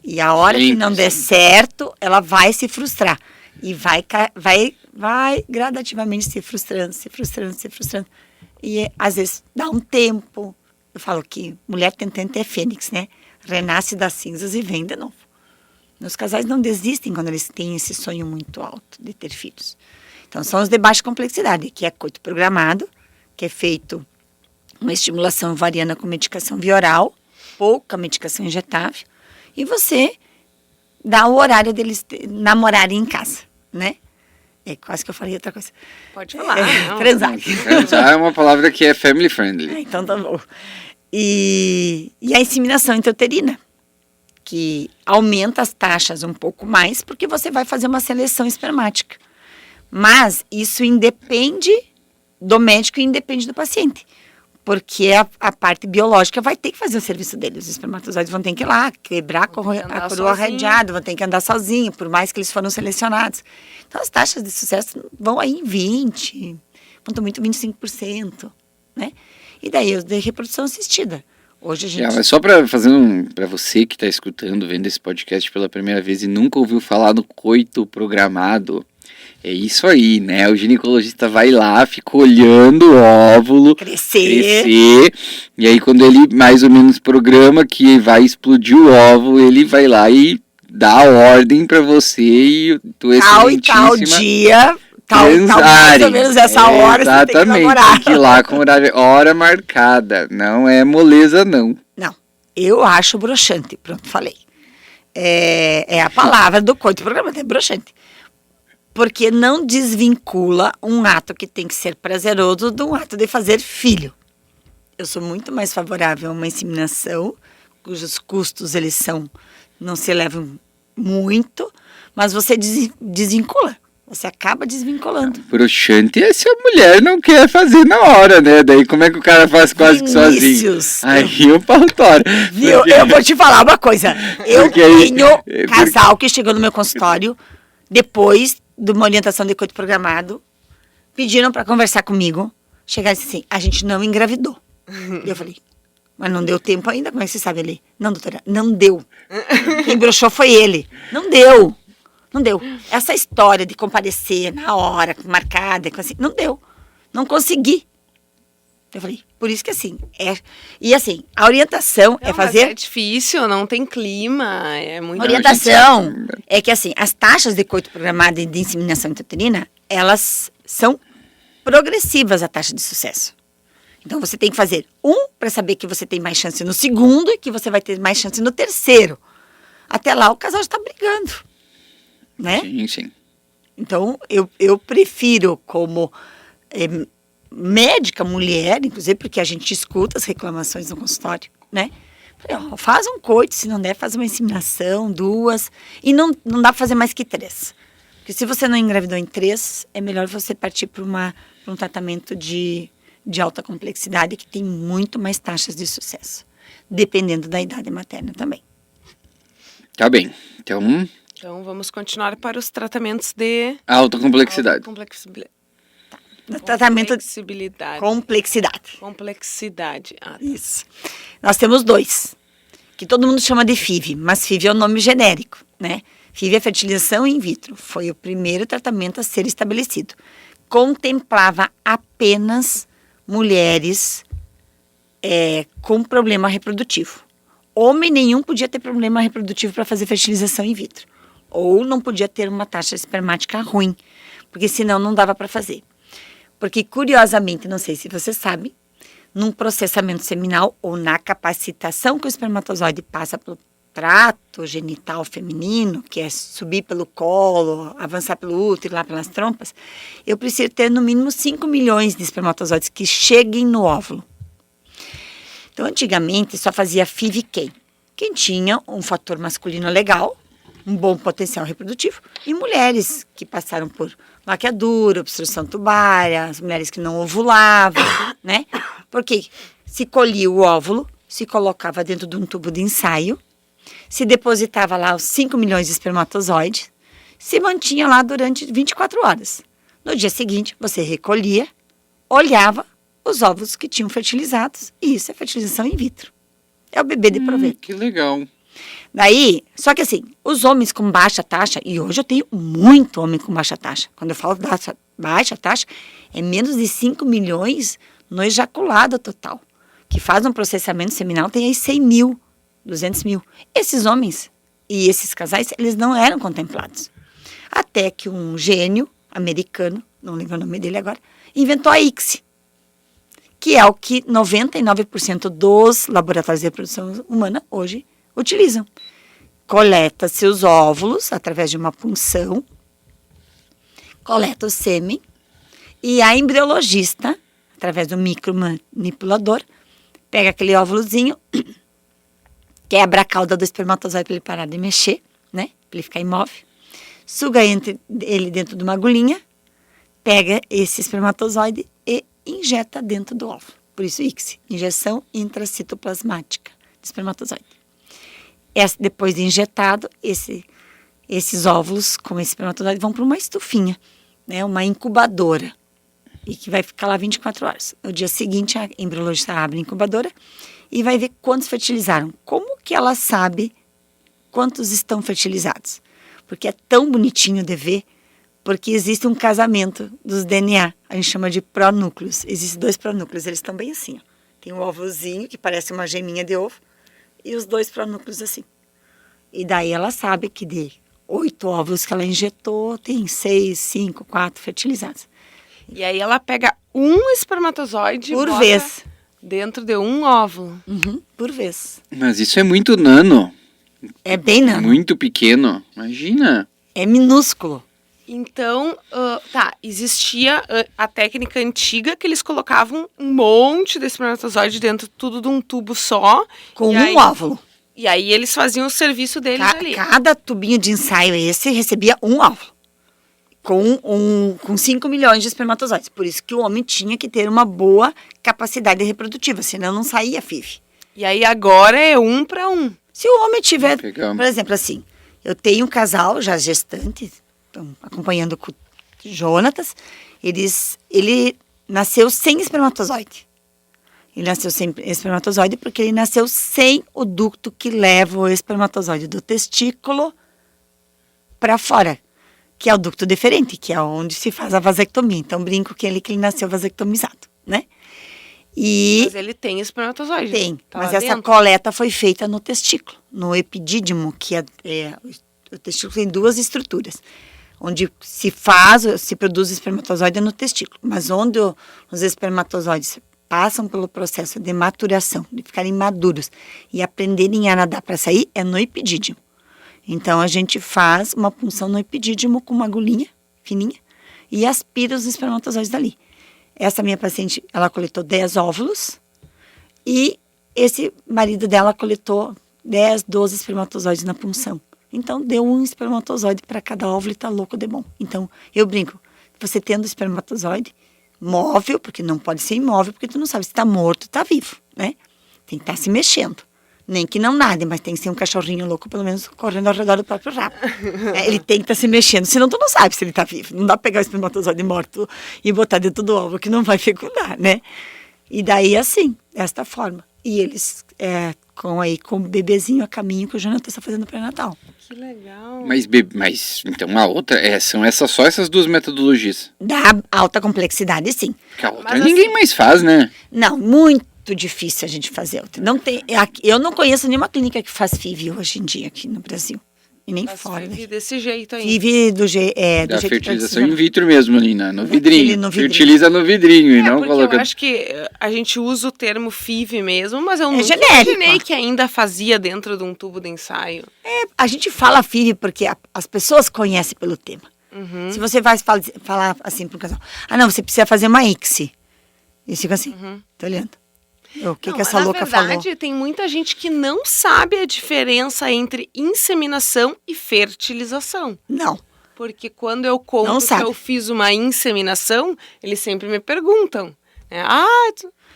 E a hora que não der certo, ela vai se frustrar. E vai gradativamente se frustrando. E às vezes dá um tempo. Eu falo que mulher tentando é fênix, né? Renasce das cinzas e vem de novo. Os casais não desistem quando eles têm esse sonho muito alto de ter filhos. Então, são os de baixa complexidade, que é coito programado, que é feito uma estimulação ovariana com medicação via oral, pouca medicação injetável, e você dá o horário deles namorarem em casa, né? É quase que eu falei outra coisa. Pode falar. Transar. Transar é uma palavra que é family friendly. Então tá bom. E a inseminação intrauterina, que aumenta as taxas um pouco mais, porque você vai fazer uma seleção espermática. Mas isso independe do médico e independe do paciente. Porque a parte biológica vai ter que fazer o serviço deles. Os espermatozoides vão ter que ir lá, quebrar a coroa radiada, vão ter que andar sozinho, por mais que eles foram selecionados. Então, as taxas de sucesso vão aí em 20%, quanto muito 25%, né? E daí, os de reprodução assistida. Hoje a gente... Mas só para você que está escutando, vendo esse podcast pela primeira vez e nunca ouviu falar do coito programado, é isso aí, né? O ginecologista vai lá, fica olhando o óvulo crescer, e aí quando ele mais ou menos programa que vai explodir o óvulo, ele vai lá e dá a ordem para você e tu tal dia, mais ou menos essa hora você tem que namorar. Tem que ir lá com hora marcada, não é moleza não. Não, eu acho broxante, pronto, falei. É a palavra do coito programado, é broxante. Porque não desvincula um ato que tem que ser prazeroso de um ato de fazer filho. Eu sou muito mais favorável a uma inseminação, cujos custos não se elevam muito, mas você desvincula. Você acaba desvinculando. Broxante é se a mulher não quer fazer na hora, né? Daí como é que o cara faz quase que sozinho? Aí o pau tora. Viu? Eu vou te falar uma coisa. Eu tenho casal que chegou no meu consultório depois de uma orientação de coito programado, pediram para conversar comigo, chegaram assim, a gente não engravidou. E eu falei, mas não deu tempo ainda? Como é que você sabe ali? Não, doutora, não deu. Quem broxou foi ele. Não deu. Essa história de comparecer na hora, marcada, assim, não deu. Não consegui. Eu falei, por isso que assim, E assim, a orientação é fazer... Mas é difícil, não tem clima, é muito... A orientação é que assim, as taxas de coito programado e de inseminação intrauterina, elas são progressivas a taxa de sucesso. Então você tem que fazer para saber que você tem mais chance no segundo e que você vai ter mais chance no terceiro. Até lá o casal está brigando, né? Sim. Então eu prefiro como... médica, mulher, inclusive, porque a gente escuta as reclamações no consultório, né? Faz um coito, se não der, faz uma inseminação, 2, e não dá para fazer mais que 3. Porque se você não engravidou em 3, é melhor você partir para um tratamento de alta complexidade, que tem muito mais taxas de sucesso, dependendo da idade materna também. Tá bem, então vamos continuar para os tratamentos de... alta complexidade. Tratamento complexidade. Isso. Nós temos 2, que todo mundo chama de FIV, mas FIV é o nome genérico, né? FIV é fertilização in vitro, foi o primeiro tratamento a ser estabelecido. Contemplava apenas mulheres com problema reprodutivo. Homem nenhum podia ter problema reprodutivo para fazer fertilização in vitro. Ou não podia ter uma taxa espermática ruim, porque senão não dava para fazer. Porque, curiosamente, não sei se você sabe, num processamento seminal ou na capacitação que o espermatozoide passa pelo trato genital feminino, que é subir pelo colo, avançar pelo útero, lá pelas trompas, eu preciso ter no mínimo 5 milhões de espermatozoides que cheguem no óvulo. Então, antigamente, só fazia FIV quem tinha um fator masculino legal, um bom potencial reprodutivo, e mulheres que passaram por laqueadura, obstrução tubária, as mulheres que não ovulavam, né? Porque se colhia o óvulo, se colocava dentro de um tubo de ensaio, se depositava lá os 5 milhões de espermatozoides, se mantinha lá durante 24 horas. No dia seguinte, você recolhia olhava os óvulos que tinham fertilizados, e isso é fertilização in vitro. É o bebê de proveito. Que legal. Daí, só que assim, os homens com baixa taxa, e hoje eu tenho muito homem com baixa taxa. Quando eu falo da baixa taxa, é menos de 5 milhões no ejaculado total. Que faz um processamento seminal, tem aí 100 mil, 200 mil. Esses homens e esses casais, eles não eram contemplados. Até que um gênio americano, não lembro o nome dele agora, inventou a ICSI, que é o que 99% dos laboratórios de reprodução humana hoje utilizam. Coleta-se os óvulos através de uma punção, coleta o sêmen e a embriologista, através do micromanipulador, pega aquele óvulozinho, quebra a cauda do espermatozoide para ele parar de mexer, né? Para ele ficar imóvel, suga ele dentro de uma agulhinha, pega esse espermatozoide e injeta dentro do óvulo. Por isso, ICSI, injeção intracitoplasmática de espermatozoide. Depois de injetado, esses óvulos com esse espermatozoide vão para uma estufinha, né, uma incubadora, e que vai ficar lá 24 horas. No dia seguinte, a embriologista abre a incubadora e vai ver quantos fertilizaram. Como que ela sabe quantos estão fertilizados? Porque é tão bonitinho de ver, porque existe um casamento dos DNA, a gente chama de pronúcleos. Existem 2 pronúcleos, eles estão bem assim, ó. Tem um óvulozinho, que parece uma geminha de ovo, e os 2 pronúcleos assim. E daí ela sabe que de 8 óvulos que ela injetou, tem 6, 5, 4 fertilizados. E aí ela pega um espermatozoide Por e bota vez. dentro de um óvulo. Uhum, por vez. Mas isso é muito nano. É bem nano. Muito pequeno. Imagina. É minúsculo. Então, existia a técnica antiga que eles colocavam um monte de espermatozoide dentro tudo de um tubo só. Com e um aí, óvulo. E aí eles faziam o serviço deles ali. Cada tubinho de ensaio esse recebia um óvulo. Com 5 milhões de espermatozoides. Por isso que o homem tinha que ter uma boa capacidade reprodutiva, senão não saía FIV. E aí agora é 1 para 1. Se o homem tiver, Pegamos. por exemplo, assim, eu tenho um casal já gestante, estão acompanhando com o Jonatas, ele nasceu sem espermatozoide. Ele nasceu sem espermatozoide porque ele nasceu sem o ducto que leva o espermatozoide do testículo para fora, que é o ducto deferente, que é onde se faz a vasectomia. Então, brinco que ele nasceu vasectomizado, né? Mas ele tem espermatozoide. Tem, tá mas lá essa dentro. coleta foi feita no testículo, no epidídimo, que o testículo tem 2 estruturas, onde se produz o espermatozoide no testículo, mas onde os espermatozoides passam pelo processo de maturação, de ficarem maduros e aprenderem a nadar para sair, é no epidídimo. Então, a gente faz uma punção no epidídimo com uma agulhinha fininha e aspira os espermatozoides dali. Essa minha paciente, ela coletou 10 óvulos e esse marido dela coletou 10, 12 espermatozoides na punção. Então, deu um espermatozoide para cada óvulo e tá louco de bom. Então, eu brinco, você tendo espermatozoide móvel, porque não pode ser imóvel, porque tu não sabe se tá morto ou tá vivo, né? Tem que estar se mexendo. Nem que não nade, mas tem que ser um cachorrinho louco, pelo menos correndo ao redor do próprio rabo. Ele tem que estar se mexendo, senão tu não sabe se ele está vivo. Não dá pra pegar o espermatozoide morto e botar dentro do óvulo, que não vai fecundar, né? E daí, assim, desta forma. E eles, com o bebezinho a caminho que o Jonathan está fazendo pré-natal. Que legal. Mas então a outra, são só essas 2 metodologias. Da alta complexidade, sim. Que a outra Mas ninguém mais faz, né? Não, muito difícil a gente fazer outra. Não tem, eu não conheço nenhuma clínica que faz FIV hoje em dia aqui no Brasil. E nem Mas fora. vive desse jeito aí. FIV do Da jeito fertilização tradicional. in vitro mesmo, Nina, no vidrinho. No vidrinho. Fertiliza no vidrinho e não Porque coloca... eu acho que a gente usa o termo FIV mesmo, mas eu nunca genérico. imaginei que ainda fazia dentro de um tubo de ensaio. A gente fala FIV porque as pessoas conhecem pelo tema. Uhum. Se você vai falar assim para um casal, não, você precisa fazer uma ICSI. Eles ficam assim, tá olhando. O que essa louca falou? Na verdade, tem muita gente que não sabe a diferença entre inseminação e fertilização. Não. Porque quando eu conto Não que sabe. eu fiz uma inseminação, eles sempre me perguntam. Né?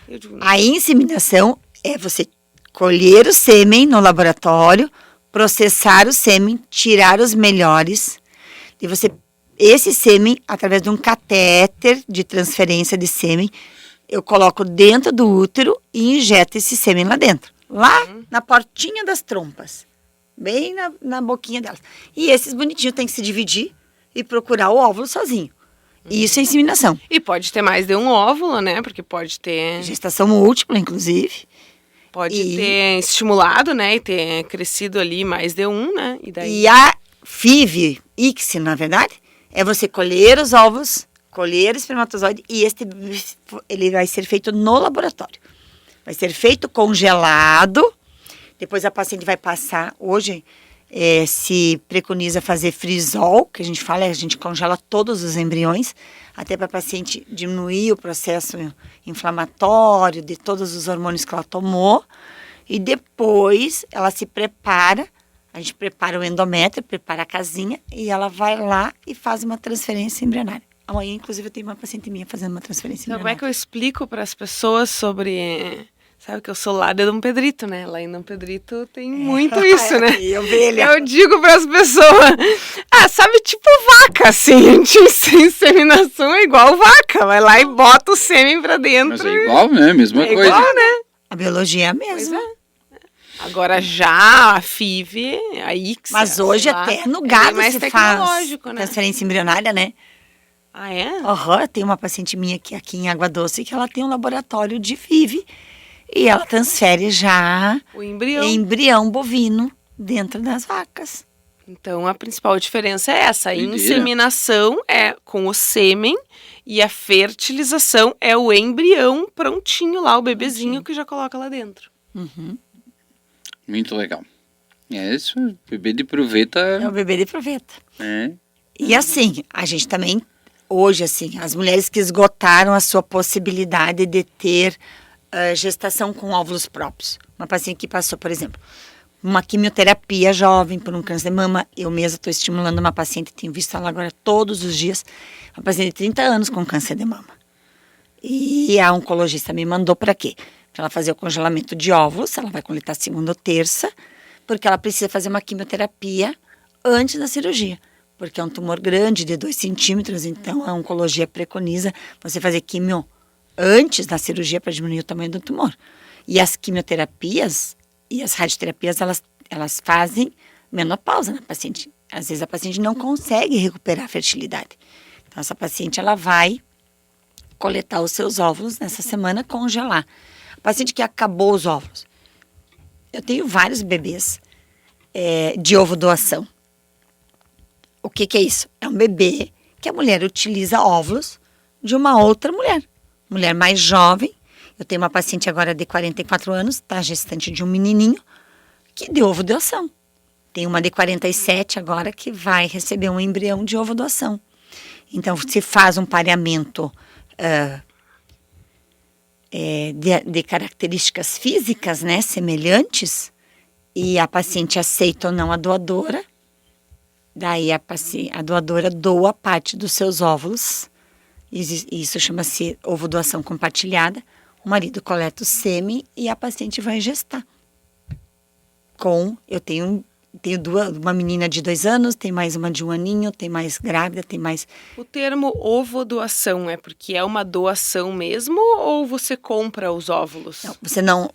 Eu digo, A inseminação é você colher o sêmen no laboratório, processar o sêmen, tirar os melhores, e você esse sêmen, através de um catéter de transferência de sêmen, eu coloco dentro do útero e injeto esse sêmen lá dentro. Lá na portinha das trompas. Bem na boquinha delas. E esses bonitinhos têm que se dividir e procurar o óvulo sozinho. E isso é inseminação. E pode ter mais de um óvulo, né? Porque pode ter... Gestação múltipla, inclusive. Pode ter estimulado, né? E ter crescido ali mais de um, né? E a FIV, ICSI, na verdade, é você colher os ovos, colher o espermatozoide e ele vai ser feito no laboratório. Vai ser feito congelado. Depois a paciente vai passar, hoje se preconiza fazer frisol, que a gente fala, a gente congela todos os embriões, até para a paciente diminuir o processo inflamatório de todos os hormônios que ela tomou. E depois ela se prepara, a gente prepara o endométrio, prepara a casinha e ela vai lá e faz uma transferência embrionária. Amanhã, inclusive, eu tenho uma paciente minha fazendo uma transferência embrionária. Como é que eu explico para as pessoas sobre... Sabe que eu sou lá de Dom Pedrito, né? Lá em Dom Pedrito tem muito isso, né? Eu digo para as pessoas, sabe, tipo vaca, assim, inseminação é igual vaca, vai lá e bota o sêmen para dentro. Mas é igual, né? Mesma coisa. Igual, né? A biologia é a mesma. Agora já a FIV, a ICSI... Mas hoje até no gado se faz né? transferência embrionária, né? Ah, é? Tem uma paciente minha aqui em Água Doce que ela tem um laboratório de FIV. E ela transfere já o embrião bovino dentro das vacas. Então, a principal diferença é essa. A inseminação é com o sêmen e a fertilização é o embrião prontinho lá, o bebezinho que já coloca lá dentro. Uhum. Muito legal. É isso, bebê de proveta. É o bebê de proveta. É. E assim, a gente também, hoje assim, as mulheres que esgotaram a sua possibilidade de ter gestação com óvulos próprios. Uma paciente que passou, por exemplo, uma quimioterapia jovem por um câncer de mama. Eu mesma estou estimulando uma paciente, tenho visto ela agora todos os dias, uma paciente de 30 anos com câncer de mama. E a oncologista me mandou para quê? Para ela fazer o congelamento de óvulos, ela vai coletar segunda ou terça, porque ela precisa fazer uma quimioterapia antes da cirurgia. Porque é um tumor grande, de 2 centímetros, então a oncologia preconiza você fazer quimio antes da cirurgia para diminuir o tamanho do tumor. E as quimioterapias e as radioterapias, elas fazem menopausa na paciente. Às vezes a paciente não consegue recuperar a fertilidade. Então essa paciente, ela vai coletar os seus óvulos nessa semana, congelar. A paciente que acabou os óvulos. Eu tenho vários bebês de ovo doação. O que é isso? É um bebê que a mulher utiliza óvulos de uma outra mulher. Mulher mais jovem. Eu tenho uma paciente agora de 44 anos, tá gestante de um menininho, que deu ovo doação. Tem uma de 47 agora que vai receber um embrião de ovo doação. Então, se faz um pareamento de características físicas, né, semelhantes, e a paciente aceita ou não a doadora, daí a doadora doa parte dos seus óvulos. Isso chama-se ovo doação compartilhada. O marido coleta o sêmen e a paciente vai gestar. Eu tenho uma menina de 2 anos, tem mais uma de 1 aninho, tem mais grávida, tem mais... O termo ovo doação é porque é uma doação mesmo ou você compra os óvulos? Não, você não...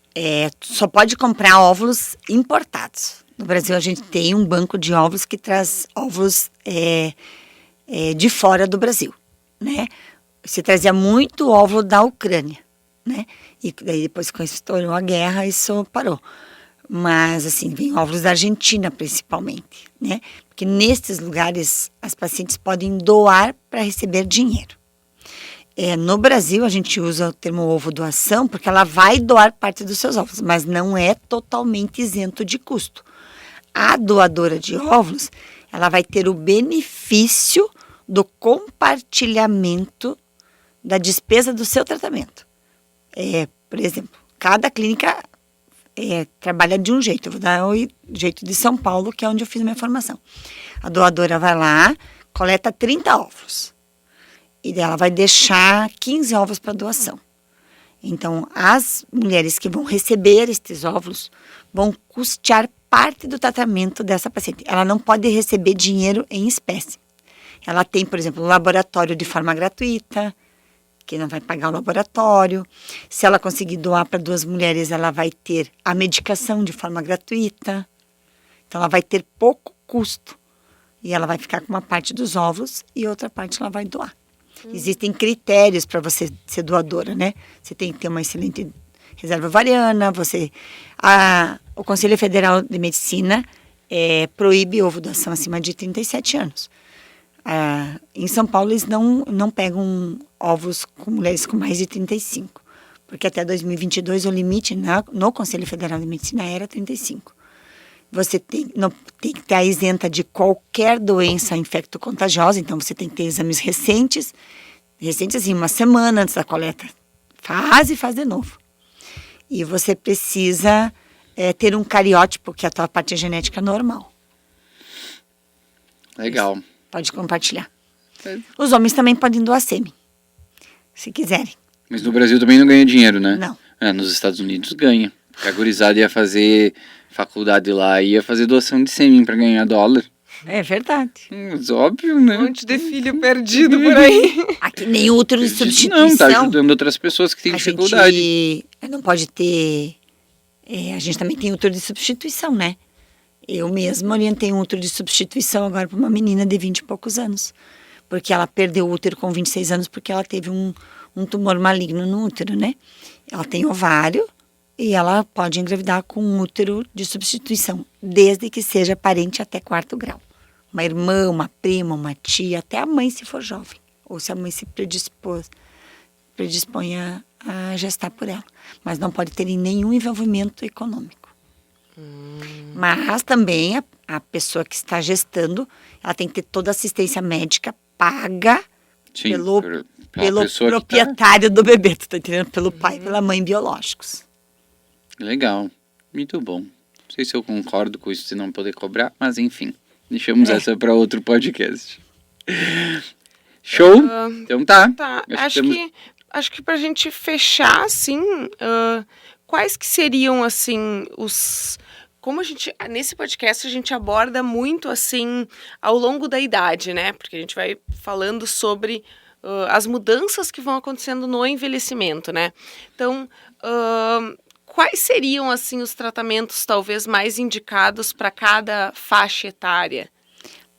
só pode comprar óvulos importados. No Brasil a gente tem um banco de óvulos que traz óvulos de fora do Brasil, né? Se trazia muito óvulo da Ucrânia, né? E daí depois que estourou a guerra, isso parou. Mas, assim, vem óvulos da Argentina, principalmente, né? Porque nesses lugares, as pacientes podem doar para receber dinheiro. No Brasil, a gente usa o termo ovo doação, porque ela vai doar parte dos seus óvulos, mas não é totalmente isento de custo. A doadora de óvulos, ela vai ter o benefício do compartilhamento da despesa do seu tratamento. Por exemplo, cada clínica trabalha de um jeito. Eu vou dar o jeito de São Paulo, que é onde eu fiz minha formação. A doadora vai lá, coleta 30 óvulos. E ela vai deixar 15 óvulos para doação. Então, as mulheres que vão receber estes óvulos vão custear parte do tratamento dessa paciente. Ela não pode receber dinheiro em espécie. Ela tem, por exemplo, um laboratório de forma gratuita, que não vai pagar o laboratório. Se ela conseguir doar para 2 mulheres, ela vai ter a medicação de forma gratuita. Então, ela vai ter pouco custo. E ela vai ficar com uma parte dos óvulos e outra parte ela vai doar. Existem critérios para você ser doadora, né? Você tem que ter uma excelente reserva ovariana, o Conselho Federal de Medicina proíbe ovo doação acima de 37 anos. Em São Paulo, eles não pegam ovos com mulheres com mais de 35, porque até 2022 o limite no Conselho Federal de Medicina era 35. Você tem que estar isenta de qualquer doença infecto-contagiosa, então você tem que ter exames recentes assim, 1 semana antes da coleta. Faz de novo. E você precisa ter um cariótipo, que é a tua parte genética normal. Legal. Pode compartilhar. Os homens também podem doar sêmen, se quiserem. Mas no Brasil também não ganha dinheiro, né? Não. Nos Estados Unidos ganha. A gurizada ia fazer faculdade lá, ia fazer doação de sêmen para ganhar dólar. É verdade. Mas óbvio, né? Um monte de filho perdido por aí. Aqui nem útero de substituição. Não, tá ajudando outras pessoas que têm dificuldade. Gente não pode ter... a gente também tem útero de substituição, né? Eu mesma orientei um útero de substituição agora para uma menina de 20 e poucos anos. Porque ela perdeu o útero com 26 anos porque ela teve um tumor maligno no útero, né? Ela tem ovário e ela pode engravidar com um útero de substituição, desde que seja parente até 4º grau. Uma irmã, uma prima, uma tia, até a mãe se for jovem. Ou se a mãe se predispõe a gestar por ela. Mas não pode ter nenhum envolvimento econômico. Mas também a pessoa que está gestando, ela tem que ter toda a assistência médica paga pelo proprietário do bebê, tu tá entendendo? Pelo pai e pela mãe biológicos. Legal, muito bom. Não sei se eu concordo com isso de não poder cobrar, mas enfim, deixamos essa para outro podcast. Show? Então tá. Acho que pra gente fechar, assim, quais que seriam, assim, como nesse podcast a gente aborda muito, assim, ao longo da idade, né? Porque a gente vai falando sobre as mudanças que vão acontecendo no envelhecimento, né? Então, quais seriam, assim, os tratamentos talvez mais indicados para cada faixa etária?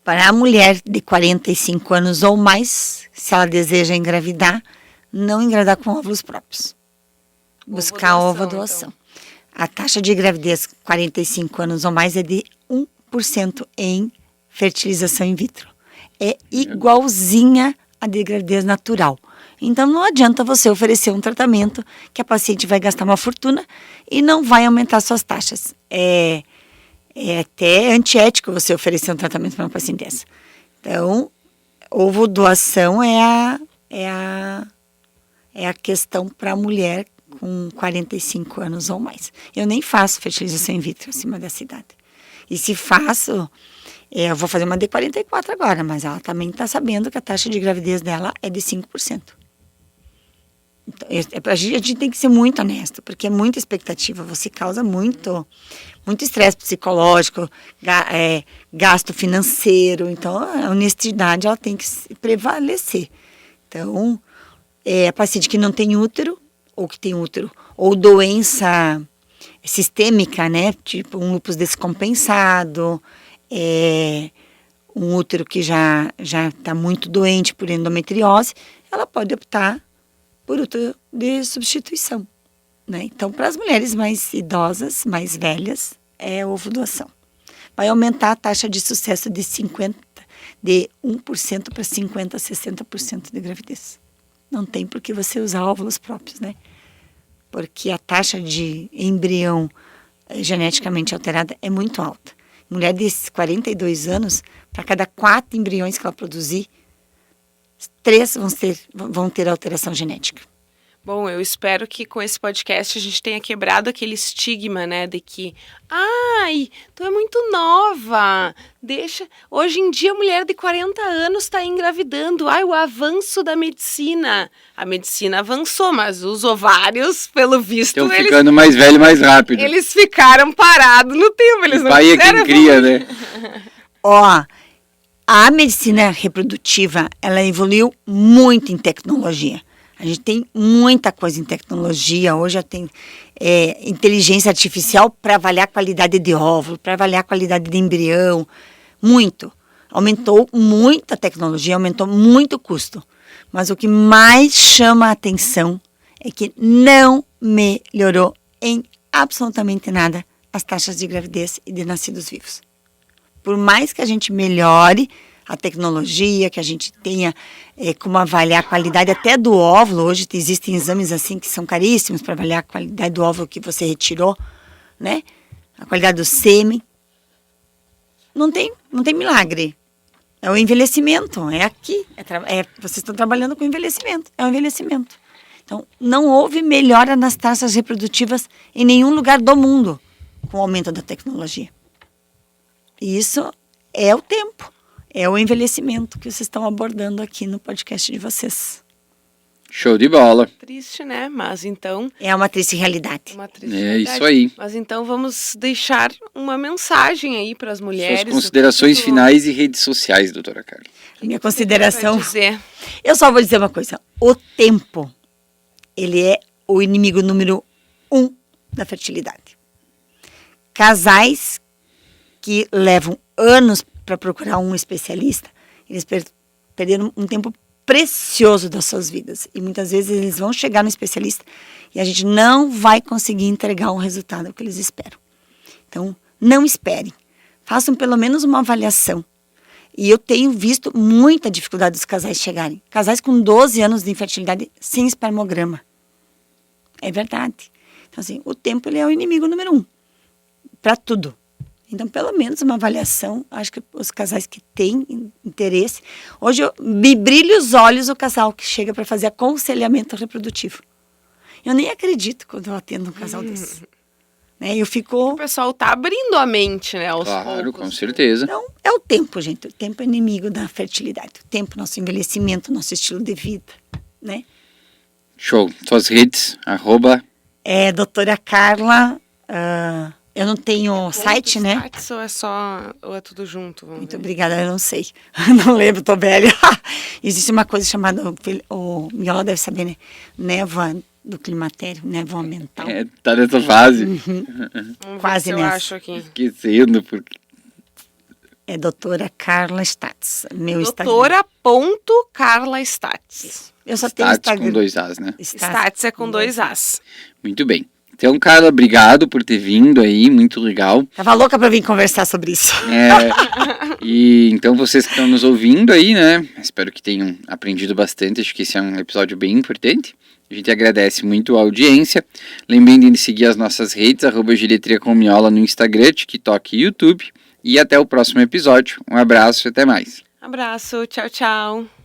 Para a mulher de 45 anos ou mais, se ela deseja engravidar, não engravidar com óvulos próprios. Buscar ovo doação. Então. A taxa de gravidez 45 anos ou mais é de 1% em fertilização in vitro. É igualzinha a de gravidez natural. Então, não adianta você oferecer um tratamento que a paciente vai gastar uma fortuna e não vai aumentar suas taxas. É até antiético você oferecer um tratamento para uma paciente dessa. Então, ovo doação é a questão para a mulher com 45 anos ou mais. Eu nem faço fertilização in vitro acima dessa idade. E se faço, eu vou fazer uma de 44 agora, mas ela também está sabendo que a taxa de gravidez dela é de 5%. Então, a gente tem que ser muito honesto, porque é muita expectativa, você causa muito estresse psicológico, gasto financeiro, então a honestidade ela tem que prevalecer. Então, a paciente que não tem útero, ou que tem útero, ou doença sistêmica, né, tipo um lúpus descompensado, um útero que já está muito doente por endometriose, ela pode optar por útero de substituição, né? Então, para as mulheres mais idosas, mais velhas, é ovo doação. Vai aumentar a taxa de sucesso de 1% para 50%, 60% de gravidez. Não tem por que você usar óvulos próprios, né? Porque a taxa de embrião geneticamente alterada é muito alta. Mulher de 42 anos, para cada 4 embriões que ela produzir, 3 vão ter alteração genética. Bom, eu espero que com esse podcast a gente tenha quebrado aquele estigma, né, de que, tu é muito nova, hoje em dia a mulher de 40 anos está engravidando, o avanço da medicina. A medicina avançou, mas os ovários, pelo visto, estão ficando mais velho, mais rápido. Eles ficaram parados no tempo, eles não pai é quem cria, né? A medicina reprodutiva, ela evoluiu muito em tecnologia. A gente tem muita coisa em tecnologia. Hoje já tem inteligência artificial para avaliar a qualidade de óvulo, para avaliar a qualidade de embrião. Muito. Aumentou muito a tecnologia, aumentou muito o custo. Mas o que mais chama a atenção é que não melhorou em absolutamente nada as taxas de gravidez e de nascidos vivos. Por mais que a gente melhore a tecnologia, que a gente tenha como avaliar a qualidade até do óvulo. Hoje existem exames assim que são caríssimos para avaliar a qualidade do óvulo que você retirou, né? A qualidade do sêmen. Não tem milagre. É o envelhecimento, é aqui. Vocês estão trabalhando com envelhecimento, é o envelhecimento. Então, não houve melhora nas taxas reprodutivas em nenhum lugar do mundo com o aumento da tecnologia. E isso é o tempo. É o envelhecimento que vocês estão abordando aqui no podcast de vocês. Show de bola. Triste, né? Mas então... É uma triste realidade. Isso aí. Mas então vamos deixar uma mensagem aí para as mulheres. Suas considerações finais e redes sociais, doutora Carla. Minha consideração... Dizer? Eu só vou dizer uma coisa. O tempo, ele é o inimigo número 1 da fertilidade. Casais que levam anos para procurar um especialista, eles perderam um tempo precioso das suas vidas. E muitas vezes eles vão chegar no especialista e a gente não vai conseguir entregar o resultado que eles esperam. Então, não esperem. Façam pelo menos uma avaliação. E eu tenho visto muita dificuldade dos casais chegarem. Casais com 12 anos de infertilidade sem espermograma. É verdade. Então, assim, o tempo ele é o inimigo número 1 para tudo. Então, pelo menos uma avaliação, acho que os casais que têm interesse... Hoje, me brilha os olhos o casal que chega para fazer aconselhamento reprodutivo. Eu nem acredito quando eu atendo um casal desse. Né? Eu fico... O pessoal tá abrindo a mente, né, aos Claro, poucos. com certeza. Então, é o tempo, gente. O tempo é inimigo da fertilidade. O tempo, nosso envelhecimento, nosso estilo de vida, né? Show. Suas redes, @ É doutora Carla... eu não tenho site, né? Status ou é tudo junto? Muito obrigada, eu não sei. Não lembro, tô velha. Existe uma coisa chamada, o Miola deve saber, né? Névoa do climatério, névoa mental. Tá nessa fase. Vamos ver Quase se eu nessa. acho aqui. Esquecendo, porque... É doutora Carla Stats, meu Instagram. Doutora.Carla Stats. Eu só tenho Stats Instagram. com 2 As, né? Stats é com 2 As. Muito bem. Então, Carla, obrigado por ter vindo aí, muito legal. Tava louca pra vir conversar sobre isso. E então vocês que estão nos ouvindo aí, né? Espero que tenham aprendido bastante. Acho que esse é um episódio bem importante. A gente agradece muito a audiência. Lembrem de seguir as nossas redes, @geriatriacomiola no Instagram, TikTok e YouTube. E até o próximo episódio. Um abraço e até mais. Abraço, tchau, tchau.